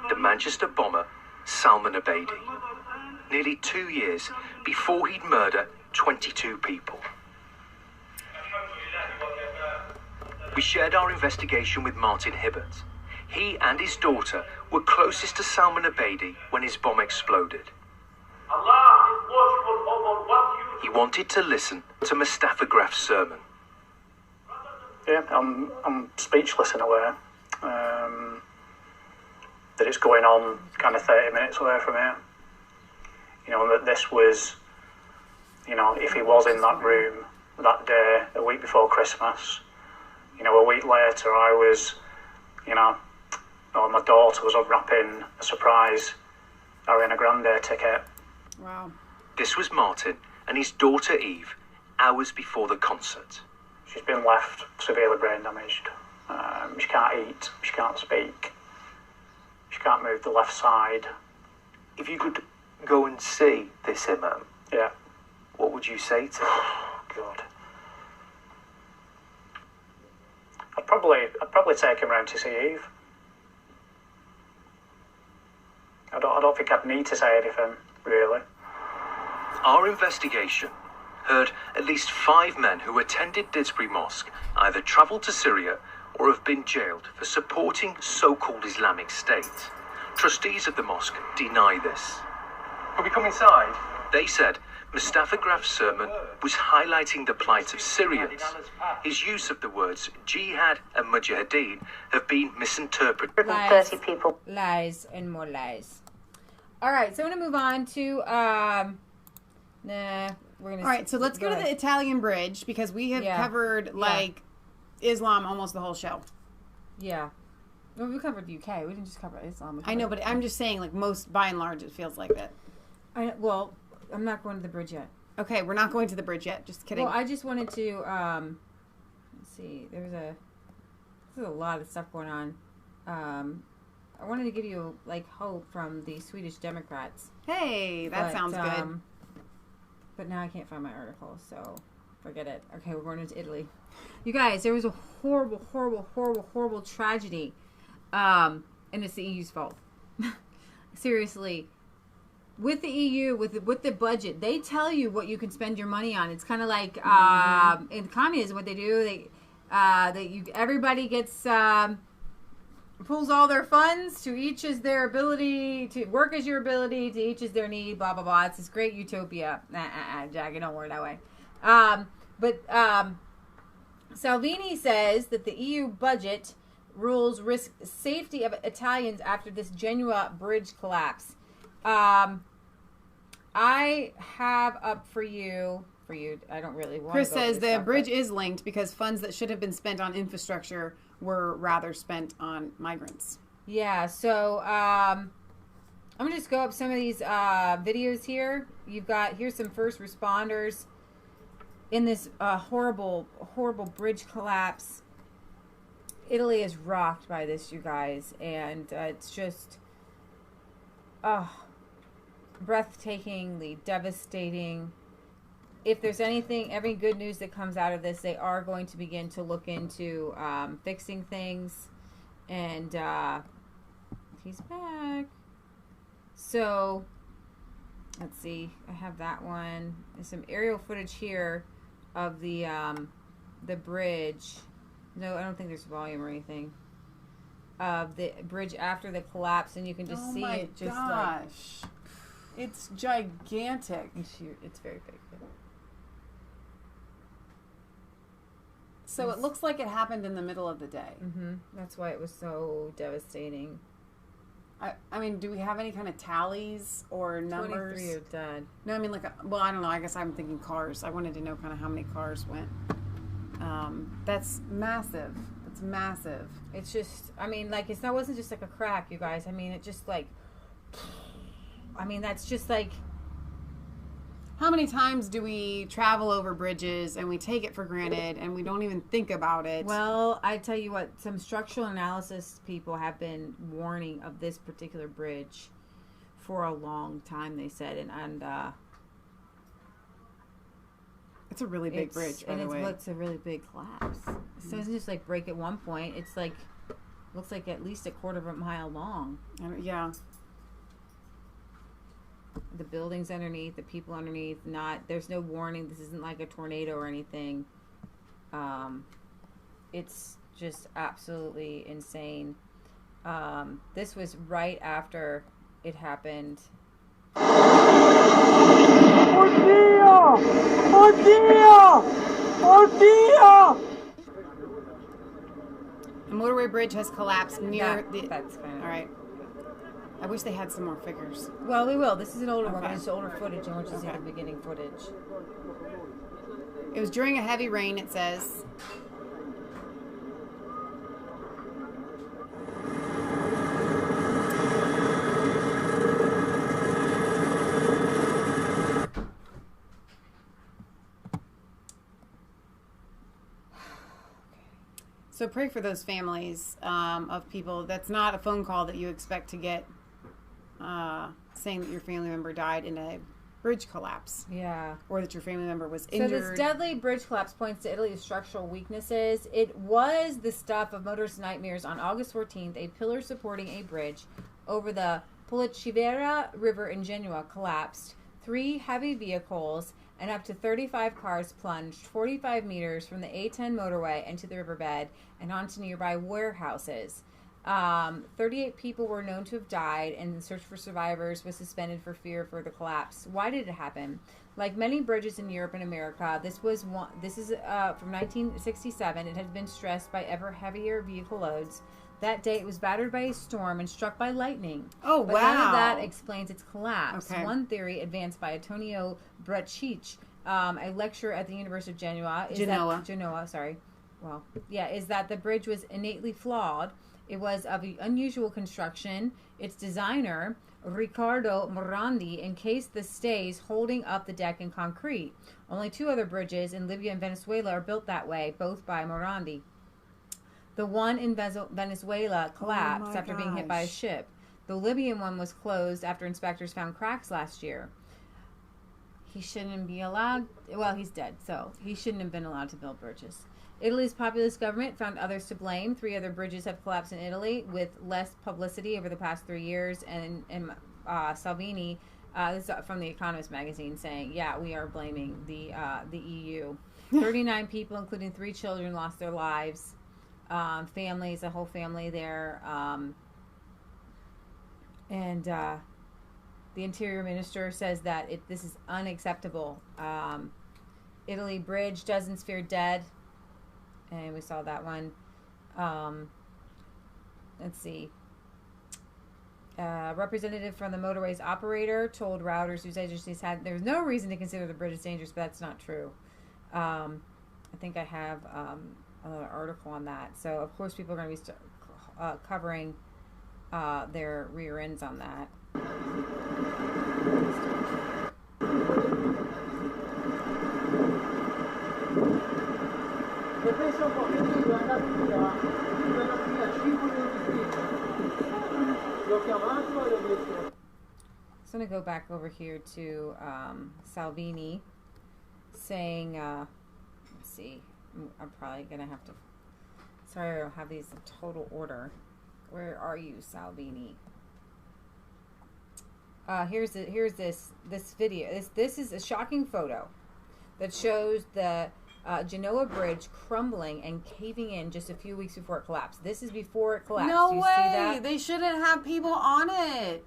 The Manchester bomber, Salman Abedi. Nearly 2 years before he'd murder 22 people. We shared our investigation with Martin Hibbert. He and his daughter were closest to Salman Abedi when his bomb exploded. Allah is watchful over what you He wanted to listen to Mustafa Graf's sermon. Yeah, I'm speechless in a way. That it's going on kind of 30 minutes away from here. You know, that this was, you know, if he was in that room that day, a week before Christmas, you know, a week later I was, you know, my daughter was unwrapping a surprise Ariana Grande ticket. Wow. This was Martin and his daughter Eve, hours before the concert. She's been left severely brain damaged. She can't eat, she can't speak, she can't move the left side. If you could go and see this imam, yeah, what would you say to him? God. I'd probably take him round to see Eve. I don't think I'd need to say anything, really. Our investigation heard at least 5 men who attended Didsbury Mosque either travelled to Syria or have been jailed for supporting so-called Islamic State. Trustees of the mosque deny this. Could we come inside? They said Mustafa Graf's sermon was highlighting the plight of Syrians. His use of the words jihad and mujahideen have been misinterpreted. Lies, 30 people. Lies and more lies. All right, so I'm going to move on to we're gonna. All right, so let's go to the Italian bridge because we have covered Islam almost the whole show. Yeah. Well, we covered UK. We didn't just cover Islam. I know, but I'm just saying, like, most, by and large, it feels like that. Well, I'm not going to the bridge yet. Okay, we're not going to the bridge yet. Just kidding. Well, I just wanted to, let's see. There's a lot of stuff going on. I wanted to give you, like, hope from the Swedish Democrats. Hey, that sounds good. But now I can't find my article, so forget it. Okay, we're going into Italy. You guys, there was a horrible, horrible, horrible, horrible tragedy. And it's the EU's fault. Seriously. With the EU, with the budget, they tell you what you can spend your money on. It's kind of like in communism, what they do, everybody gets pulls all their funds, to each is their ability, to work as your ability, to each is their need, blah, blah, blah. It's this great utopia. Jackie, don't work that way. But Salvini says that the EU budget rules risk safety of Italians after this Genoa bridge collapse. I have up for you, I don't really want Chris to go says the stuff, bridge is linked because funds that should have been spent on infrastructure were rather spent on migrants. Yeah, so I'm going to just go up some of these videos here. Here's some first responders in this horrible, horrible bridge collapse. Italy is rocked by this, you guys, and it's just breathtakingly devastating. If there's every good news that comes out of this, they are going to begin to look into fixing things. And he's back. So, let's see. I have that one. There's some aerial footage here of the bridge. No, I don't think there's volume or anything. of the bridge after the collapse, and you can just see it just like... It's gigantic. It's very big. So it looks like it happened in the middle of the day. Mm-hmm. That's why it was so devastating. I mean, do we have any kind of tallies or numbers? 23 are dead. No, I mean, well, I don't know. I guess I'm thinking cars. I wanted to know kind of how many cars went. That's massive. It's massive. It's just, I mean, like, it wasn't just like a crack, you guys. I mean, it just like, I mean, that's just like... How many times do we travel over bridges and we take it for granted and we don't even think about it? Well, I tell you what, some structural analysis people have been warning of this particular bridge for a long time, they said. And it's a really big bridge, by the way. It's a really big collapse. So it doesn't just like break at one point. It's like, looks like at least a quarter of a mile long. Yeah. The buildings underneath, the people underneath, there's no warning. This isn't like a tornado or anything. It's just absolutely insane. This was right after it happened. Oddio! Oddio! Oddio! The motorway bridge has collapsed near That's kind of... All right. I wish they had some more figures. Well, we will. This is an older one, but it's older footage, and we'll just see the beginning footage. It was during a heavy rain, it says. So pray for those families of people. That's not a phone call that you expect to get saying that your family member died in a bridge collapse. Yeah. Or that your family member was injured. So this deadly bridge collapse points to Italy's structural weaknesses. It was the stuff of motorists' nightmares. On August 14th, a pillar supporting a bridge over the Polcevera River in Genoa collapsed. 3 heavy vehicles and up to 35 cars plunged 45 meters from the A10 motorway into the riverbed and onto nearby warehouses. 38 people were known to have died, and the search for survivors was suspended for fear of further collapse. Why did it happen? Like many bridges in Europe and America, this is from 1967. It had been stressed by ever heavier vehicle loads. That day, it was battered by a storm and struck by lightning. Oh, but wow. none of that explains its collapse. Okay. One theory advanced by Antonio BREXIT, a lecturer at the University of Genoa, is that the bridge was innately flawed. It was of unusual construction. Its designer, Riccardo Morandi, encased the stays holding up the deck in concrete. Only 2 other bridges in Libya and Venezuela are built that way, both by Morandi. The one in Venezuela collapsed after being hit by a ship. The Libyan one was closed after inspectors found cracks last year. He shouldn't be allowed... Well, he's dead, so he shouldn't have been allowed to build bridges. Italy's populist government found others to blame. 3 other bridges have collapsed in Italy with less publicity over the past 3 years. And Salvini, this is from The Economist magazine, saying, yeah, we are blaming the EU. 39 people, including 3 children, lost their lives. Families, a whole family there. The Interior Minister says that this is unacceptable. Italy bridge, dozens feared dead. And we saw that one. Let's see. Representative from the motorways operator told Rodgers news agencies there's no reason to consider the bridge as dangerous, but that's not true. I think I have an article on that. So, of course, people are going to be covering their rear ends on that. So I'm going to go back over here to Salvini saying, let's see, I'm probably going to have to, sorry I don't have these in total order. Where are you, Salvini? Here's this video. This is a shocking photo that shows the Genoa Bridge crumbling and caving in just a few weeks before it collapsed. This is before it collapsed. No Do you way. see that? They shouldn't have people on it.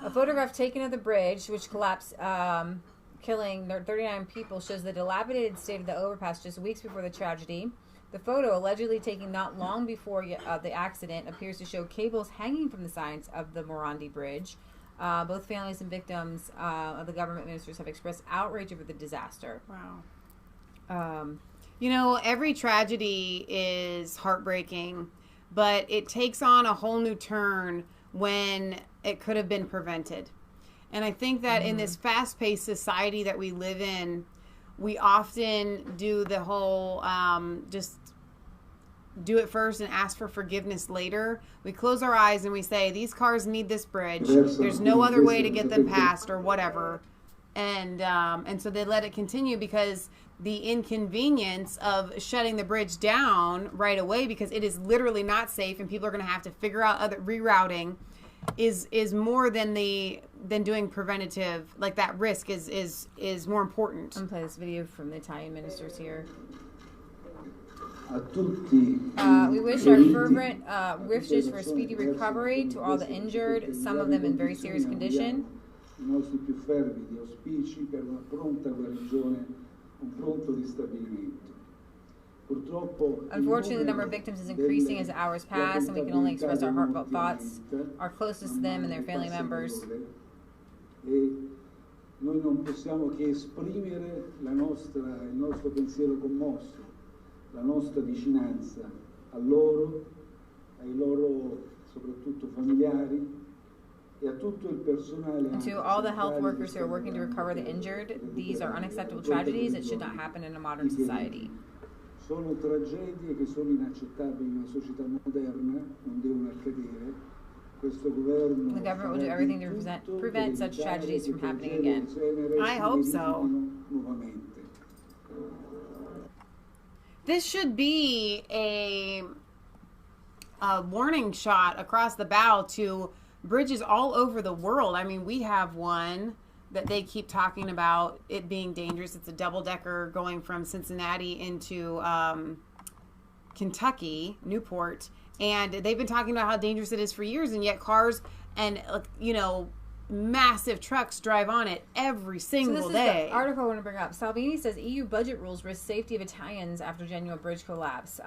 A photograph taken of the bridge, which collapsed, killing 39 people, shows the dilapidated state of the overpass just weeks before the tragedy. The photo, allegedly taken not long before the accident, appears to show cables hanging from the sides of the Morandi Bridge. Both families and victims of the government ministers have expressed outrage over the disaster. Wow. You know, every tragedy is heartbreaking, but it takes on a whole new turn when it could have been prevented. And I think that in this fast-paced society that we live in, we often do the whole just do it first and ask for forgiveness later. We close our eyes and we say, these cars need this bridge. There's no other way to get them past or whatever. And so they let it continue because the inconvenience of shutting the bridge down right away, because it is literally not safe and people are going to have to figure out other rerouting, is more than doing preventative. Like, that risk is more important. I'm going to play this video from the Italian ministers here. We wish our fervent wishes for a speedy recovery to all the injured, some of them in very serious condition. I nostri più fervidi auspici per una pronta guarigione, un pronto ristabilimento. Unfortunately, the number of victims is increasing as the hours pass, and we can only express our heartfelt thoughts, our closest to them and their family members. Noi non possiamo che esprimere il nostro pensiero commosso, la nostra vicinanza a loro, ai loro soprattutto familiari. And to all the health workers who are working to recover the injured, these are unacceptable tragedies that should not happen in a modern society. Sono tragedie che sono inaccettabili in una società moderna, non devono accadere. Questo governo, the government will do everything to prevent such tragedies from happening again. I hope so. This should be a warning shot across the bow to bridges all over the world. I mean, we have one that they keep talking about it being dangerous. It's a double-decker going from Cincinnati into Kentucky, Newport. And they've been talking about how dangerous it is for years, and yet cars and, massive trucks drive on it every single day. So this is the article I want to bring up. Salvini says EU budget rules risk safety of Italians after Genoa bridge collapse.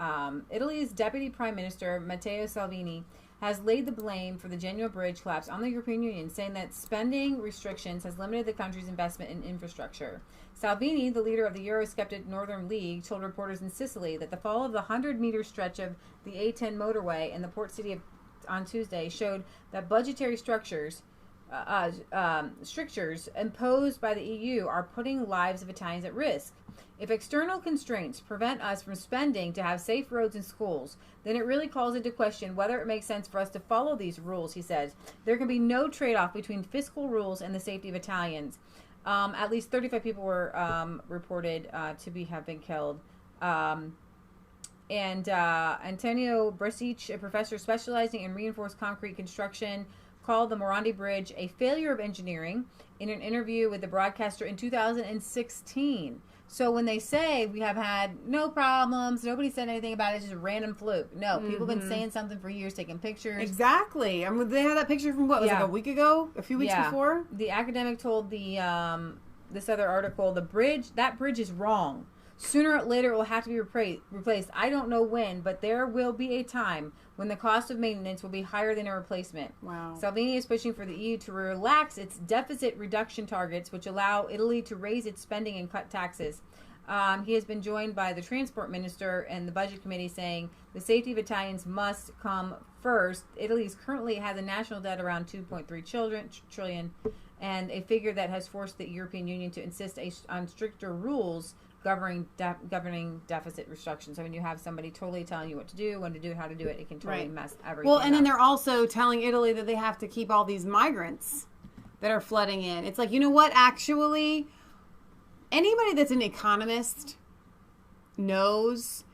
Italy's Deputy Prime Minister, Matteo Salvini, has laid the blame for the Genoa bridge collapse on the European Union, saying that spending restrictions has limited the country's investment in infrastructure. Salvini, the leader of the Eurosceptic Northern League, told reporters in Sicily that the fall of the 100-meter stretch of the A10 motorway in the port city on Tuesday showed that budgetary strictures imposed by the EU are putting lives of Italians at risk. If external constraints prevent us from spending to have safe roads and schools, then it really calls into question whether it makes sense for us to follow these rules, he says. There can be no trade-off between fiscal rules and the safety of Italians. At least 35 people were reported to have been killed. And Antonio BREXIT, a professor specializing in reinforced concrete construction, called the Morandi Bridge a failure of engineering in an interview with the broadcaster in 2016. So when they say we have had no problems, nobody said anything about it, it's just a random fluke. No, people have been saying something for years, taking pictures. Exactly. I mean, they had that picture from what was like a week ago, a few weeks before. The academic told the this other article, that bridge is wrong. Sooner or later, it will have to be replaced. I don't know when, but there will be a time when the cost of maintenance will be higher than a replacement. Wow. Salvini is pushing for the EU to relax its deficit reduction targets, which allow Italy to raise its spending and cut taxes. He has been joined by the transport minister and the budget committee, saying the safety of Italians must come first. Italy currently has a national debt around 2.3 trillion, and a figure that has forced the European Union to insist on stricter rules governing deficit restrictions. So when you have somebody totally telling you what to do, when to do it, how to do it, it can totally mess everything up. Well, and then they're also telling Italy that they have to keep all these migrants that are flooding in. It's like, you know what? Actually, anybody that's an economist knows,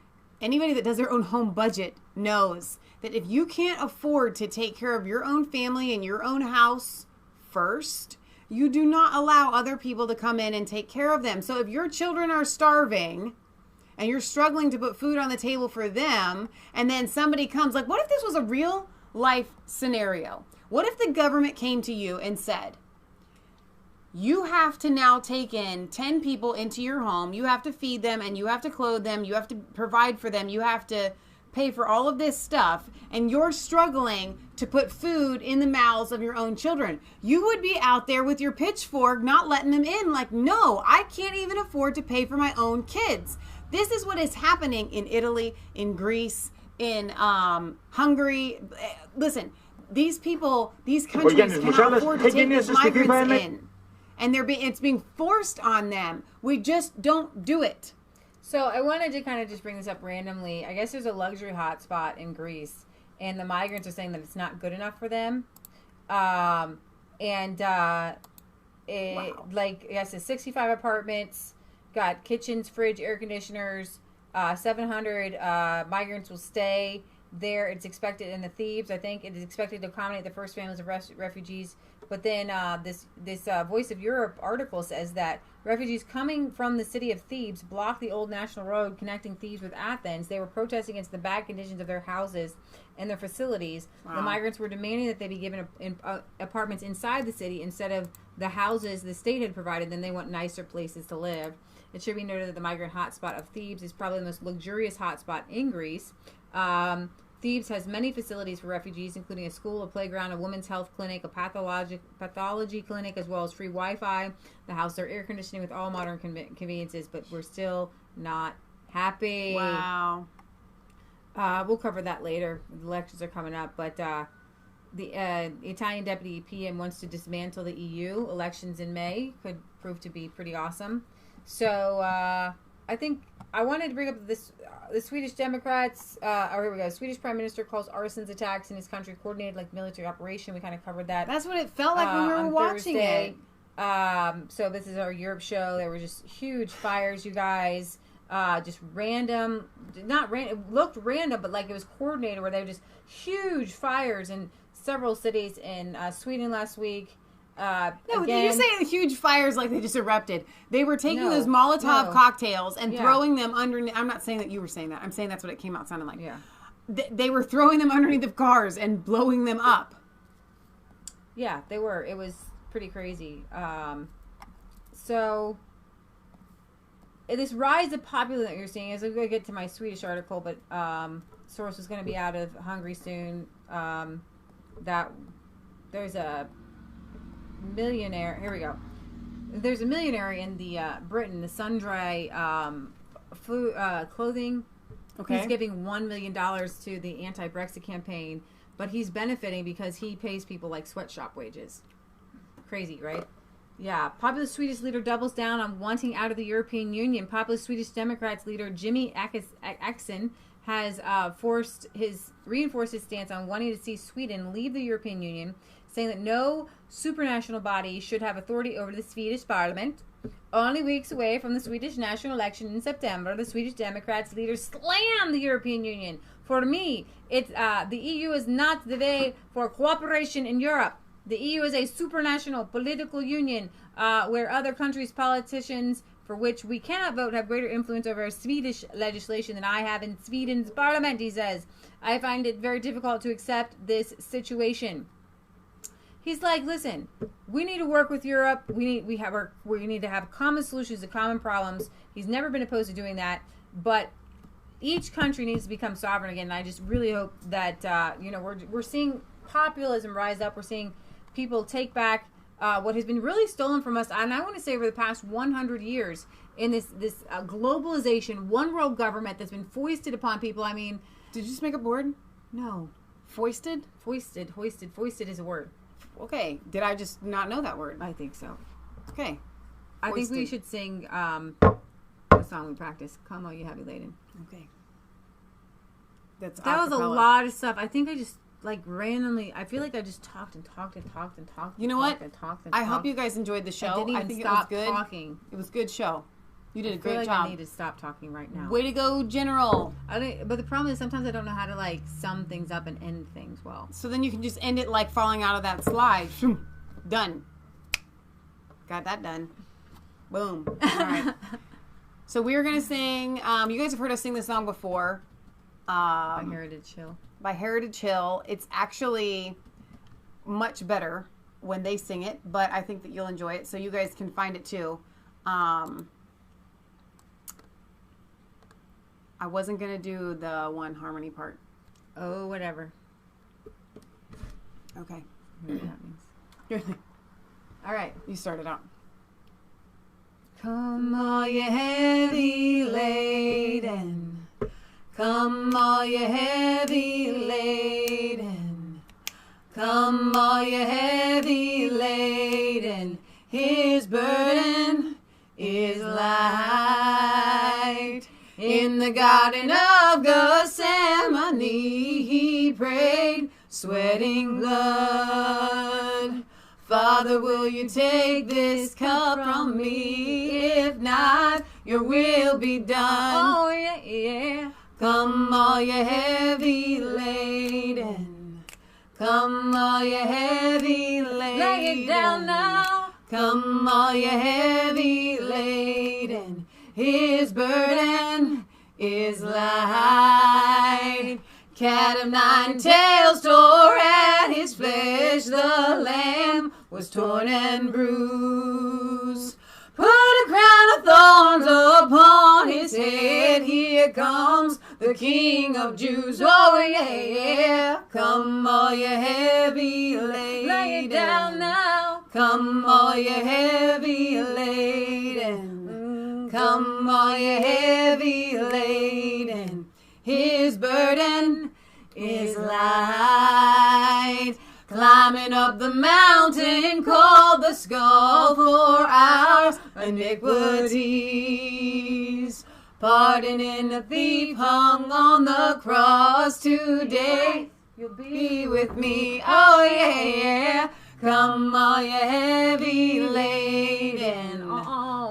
anybody that does their own home budget knows that if you can't afford to take care of your own family and your own house first, you do not allow other people to come in and take care of them. So if your children are starving and you're struggling to put food on the table for them, and then somebody comes, like, what if this was a real life scenario? What if the government came to you and said, you have to now take in 10 people into your home, you have to feed them, and you have to clothe them, you have to provide for them, you have to pay for all of this stuff, and you're struggling to put food in the mouths of your own children. You would be out there with your pitchfork not letting them in, like, no, I can't even afford to pay for my own kids. This is what is happening in Italy, in Greece, in Hungary. Listen, these people, these countries cannot afford to take these migrants in. And it's being forced on them. We just don't do it. So I wanted to kind of just bring this up randomly. I guess there's a luxury hotspot in Greece, and the migrants are saying that it's not good enough for them. Wow. Like, yes, it's 65 apartments, got kitchens, fridge, air conditioners, 700 migrants will stay there. It's expected in the Thebes, I think it is expected to accommodate the first families of refugees. But then this Voice of Europe article says that refugees coming from the city of Thebes blocked the old national road connecting Thebes with Athens. They were protesting against the bad conditions of their houses and their facilities. Wow. The migrants were demanding that they be given apartments inside the city instead of the houses the state had provided them. They want nicer places to live. It should be noted that the migrant hotspot of Thebes is probably the most luxurious hotspot in Greece. Thebes has many facilities for refugees, including a school, a playground, a women's health clinic, a pathology clinic, as well as free Wi-Fi. The house are air conditioning with all modern conveniences, but we're still not happy. Wow. We'll cover that later. The elections are coming up, but the Italian deputy PM wants to dismantle the EU. Elections in May could prove to be pretty awesome. So I think I wanted to bring up this. The Swedish Democrats, here we go. Swedish Prime Minister calls arsons attacks in his country coordinated like military operation. We kind of covered that. That's what it felt like when we were watching Thursday. it. So this is our Europe show. There were just huge fires, you guys. Just random, not random. It looked random, but like it was coordinated. Where they were just huge fires in several cities in Sweden last week. No, you're saying huge fires like they just erupted. They were taking those Molotov cocktails and throwing them underneath. I'm not saying that you were saying that. I'm saying that's what it came out sounding like. Yeah. They were throwing them underneath the cars and blowing them up. Yeah, they were. It was pretty crazy. So this rise of populism that you're seeing is, I'm going to get to my Swedish article, but source is going to be out of Hungary soon. That there's a millionaire. Here we go. There's a millionaire in the Britain, the Sundry clothing. Okay. He's giving $1 million to the anti-Brexit campaign, but he's benefiting because he pays people like sweatshop wages. Crazy, right? Yeah. Populist Swedish leader doubles down on wanting out of the European Union. Populist Swedish Democrats leader Jimmy Axén has reinforced his stance on wanting to see Sweden leave the European Union, saying that no supranational body should have authority over the Swedish parliament. Only weeks away from the Swedish national election in September, the Swedish Democrats leader slammed the European Union. For me, the EU is not the way for cooperation in Europe. The EU is a supranational political union where other countries' politicians, for which we cannot vote, have greater influence over Swedish legislation than I have in Sweden's parliament, he says. I find it very difficult to accept this situation. He's like, listen, we need to work with Europe. We need to have common solutions to common problems. He's never been opposed to doing that, but each country needs to become sovereign again. And I just really hope that we're seeing populism rise up. We're seeing people take back what has been really stolen from us. And I want to say over the past 100 years in this globalization, one world government that's been foisted upon people. I mean, did you just make a word? No, foisted is a word. Okay. Did I just not know that word? I think so. Okay. I think we should sing the song we practice. Come all you heavy laden. Okay. That was a lot of stuff. I think I just randomly. I feel like I just talked. You know what? I hope you guys enjoyed the show. I didn't even stop talking. It was a good show. You did a great job. I need to stop talking right now. Way to go, General. But the problem is sometimes I don't know how to sum things up and end things well. So then you can just end it like falling out of that slide. Done. Got that done. Boom. All right. So we're going to sing, you guys have heard us sing this song before. By Heritage Hill. By Heritage Hill. It's actually much better when they sing it, but I think that you'll enjoy it, so you guys can find it too. I wasn't going to do the one harmony part. Oh, whatever. Okay. Whatever that means. All right, you start it out. Come all you heavy laden. Come all you heavy laden. Come all you heavy laden. His burden is light. In the Garden of Gethsemane he prayed, sweating blood. Father, will you take this cup from me? If not, your will be done. Oh, yeah, yeah. Come all you heavy laden. Come all you heavy laden. Lay it down now. Come all you heavy laden. His burden is light. Cat of nine tails tore at his flesh. The lamb was torn and bruised. Put a crown of thorns upon his head. Here comes the King of Jews. Oh yeah. Come all you heavy laden. Lay it down now. Come all you heavy laden. Come all you heavy laden. His burden is light. Climbing up the mountain called the skull for our iniquities. Pardoning a thief hung on the cross. Today you'll be with me. Oh yeah. Come all you heavy laden.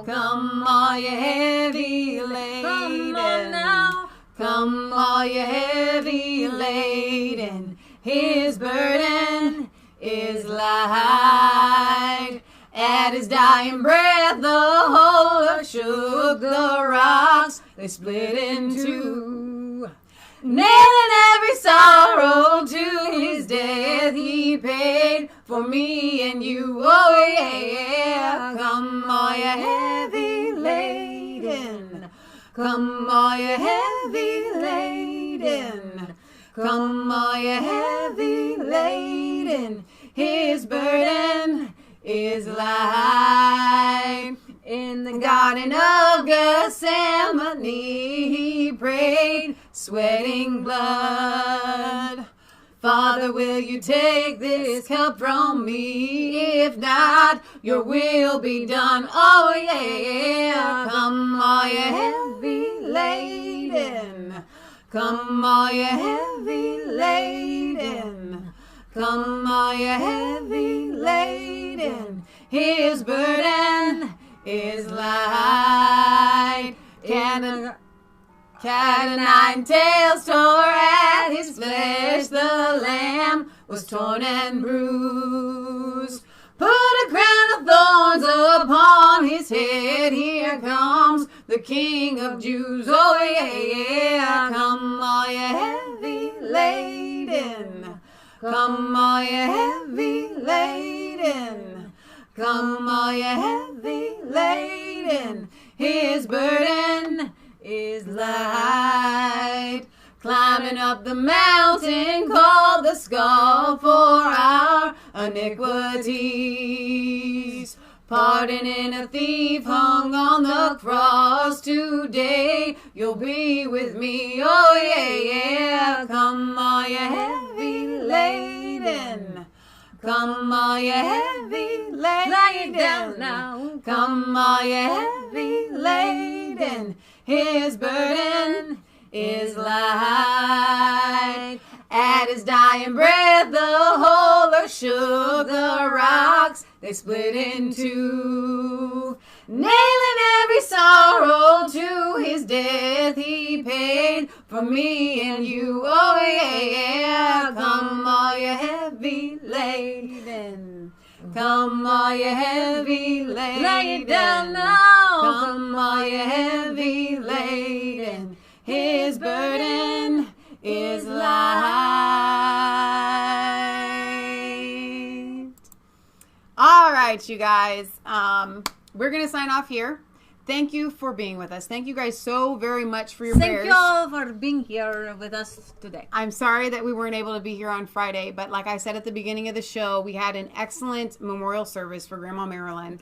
Come all you heavy laden. Come on now. Come all you heavy laden. His burden is light. At his dying breath, the whole earth shook. The rocks, they split in two. Nailing every sorrow to his death, he paid for me and you. Oh yeah. Come all you heavy laden. Come all you heavy laden. Come all you heavy laden. His burden is light. In the Garden of Gethsemane he prayed, sweating blood. Father, will you take this cup from me? If not, your will be done. Oh yeah. Come all you heavy laden. Come all you heavy laden. Come all you heavy laden. His burden is light. Cat of nine tails tore at his flesh. The lamb was torn and bruised. Put a crown of thorns upon his head. Here comes the King of Jews. Oh yeah. Come all you heavy laden. Come all you heavy laden. Come all you heavy laden. His burden is light. Climbing up the mountain called the skull for our iniquities. Pardoning a thief hung on the cross. Today you'll be with me. Oh yeah. Come all you heavy laden. Come all you heavy laden. Lay it down now. Come all you heavy laden. His burden is light. At his dying breath, the whole earth shook. The rocks, they split in two. Nailing every sorrow to his death, he paid for me and you. Oh yeah. Come all you heavy laden. Come all you heavy laden. Lay it down now. Come all you heavy laden. His burden is light. All right, you guys. We're going to sign off here. Thank you for being with us. Thank you guys so very much for your prayers. Thank you all for being here with us today. I'm sorry that we weren't able to be here on Friday, but like I said at the beginning of the show, we had an excellent memorial service for Grandma Marilyn.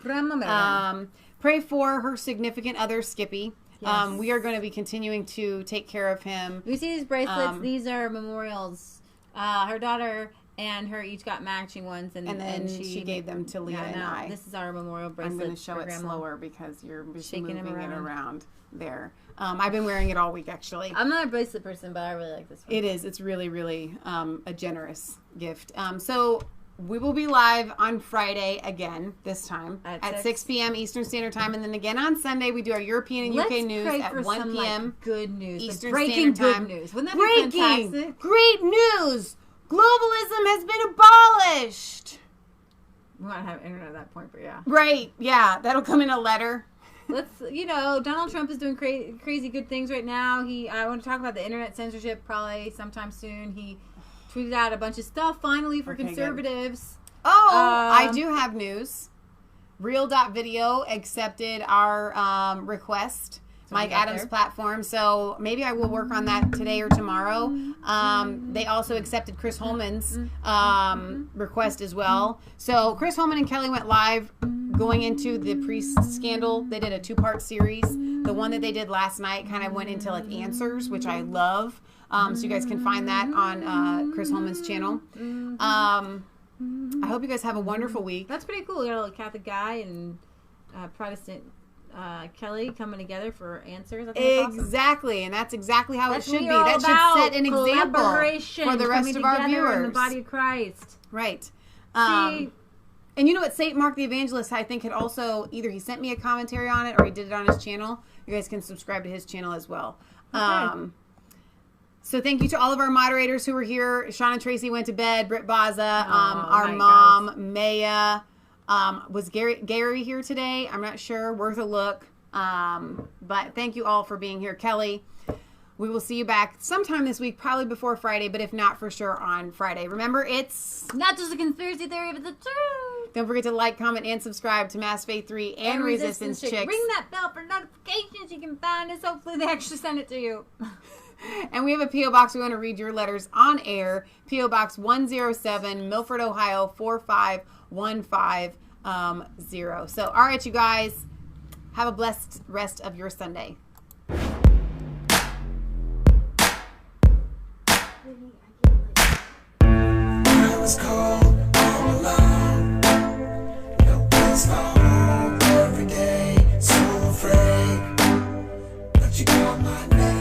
Pray for her significant other, Skippy. Yes. We are going to be continuing to take care of him. You see these bracelets? These are memorials. Her daughter and her each got matching ones, and then she gave them to Leah and I. This is our memorial bracelet. I'm going to show it Grandma. slower because you're just Shaking moving it around there. I've been wearing it all week, actually. I'm not a bracelet person, but I really like this one. It is. It's really, really a generous gift. So we will be live on Friday again, this time, at 6 p.m. Eastern Standard Time. And then again on Sunday, we do our European and UK news at 1 p.m. Good news. Eastern Breaking Standard Time. good news. Wouldn't that be fantastic? Great news! Globalism has been abolished. We might have internet at that point, but yeah. Right, yeah. That'll come in a letter. Let's, Donald Trump is doing crazy good things right now. I want to talk about the internet censorship probably sometime soon. He tweeted out a bunch of stuff finally for conservatives. Good. I do have news. Real.video accepted our request. Mike Adams' platform, so maybe I will work on that today or tomorrow. They also accepted Chris Holman's request as well. So Chris Holman and Kelly went live going into the priest scandal. They did a 2-part series. The one that they did last night kind of went into like answers, which I love. So you guys can find that on Chris Holman's channel. I hope you guys have a wonderful week. That's pretty cool. We got a little Catholic guy and Protestant Kelly coming together for answers. Exactly, and that's exactly how it should be. That should set an example for the rest of our viewers. In the body of Christ. Right. And you know what? St. Mark the Evangelist, I think, had also either he sent me a commentary on it or he did it on his channel. You guys can subscribe to his channel as well. Okay. So thank you to all of our moderators who were here. Sean and Tracy went to bed. Britt Baza, our mom, Maia. Was Gary here today? I'm not sure. Worth a look. But thank you all for being here. Kelly, we will see you back sometime this week, probably before Friday, but if not, for sure on Friday. Remember, it's not just a conspiracy theory, but the truth. Don't forget to like, comment, and subscribe to Mass Faith 3 and Resistance Chicks. Ring that bell for notifications. You can find us. Hopefully they actually send it to you. And we have a P.O. Box. We want to read your letters on air. P.O. Box 107, Milford, Ohio, 45150. So, all right, you guys. Have a blessed rest of your Sunday. I was cold all alone. No place for home every day. So afraid. But you called my name.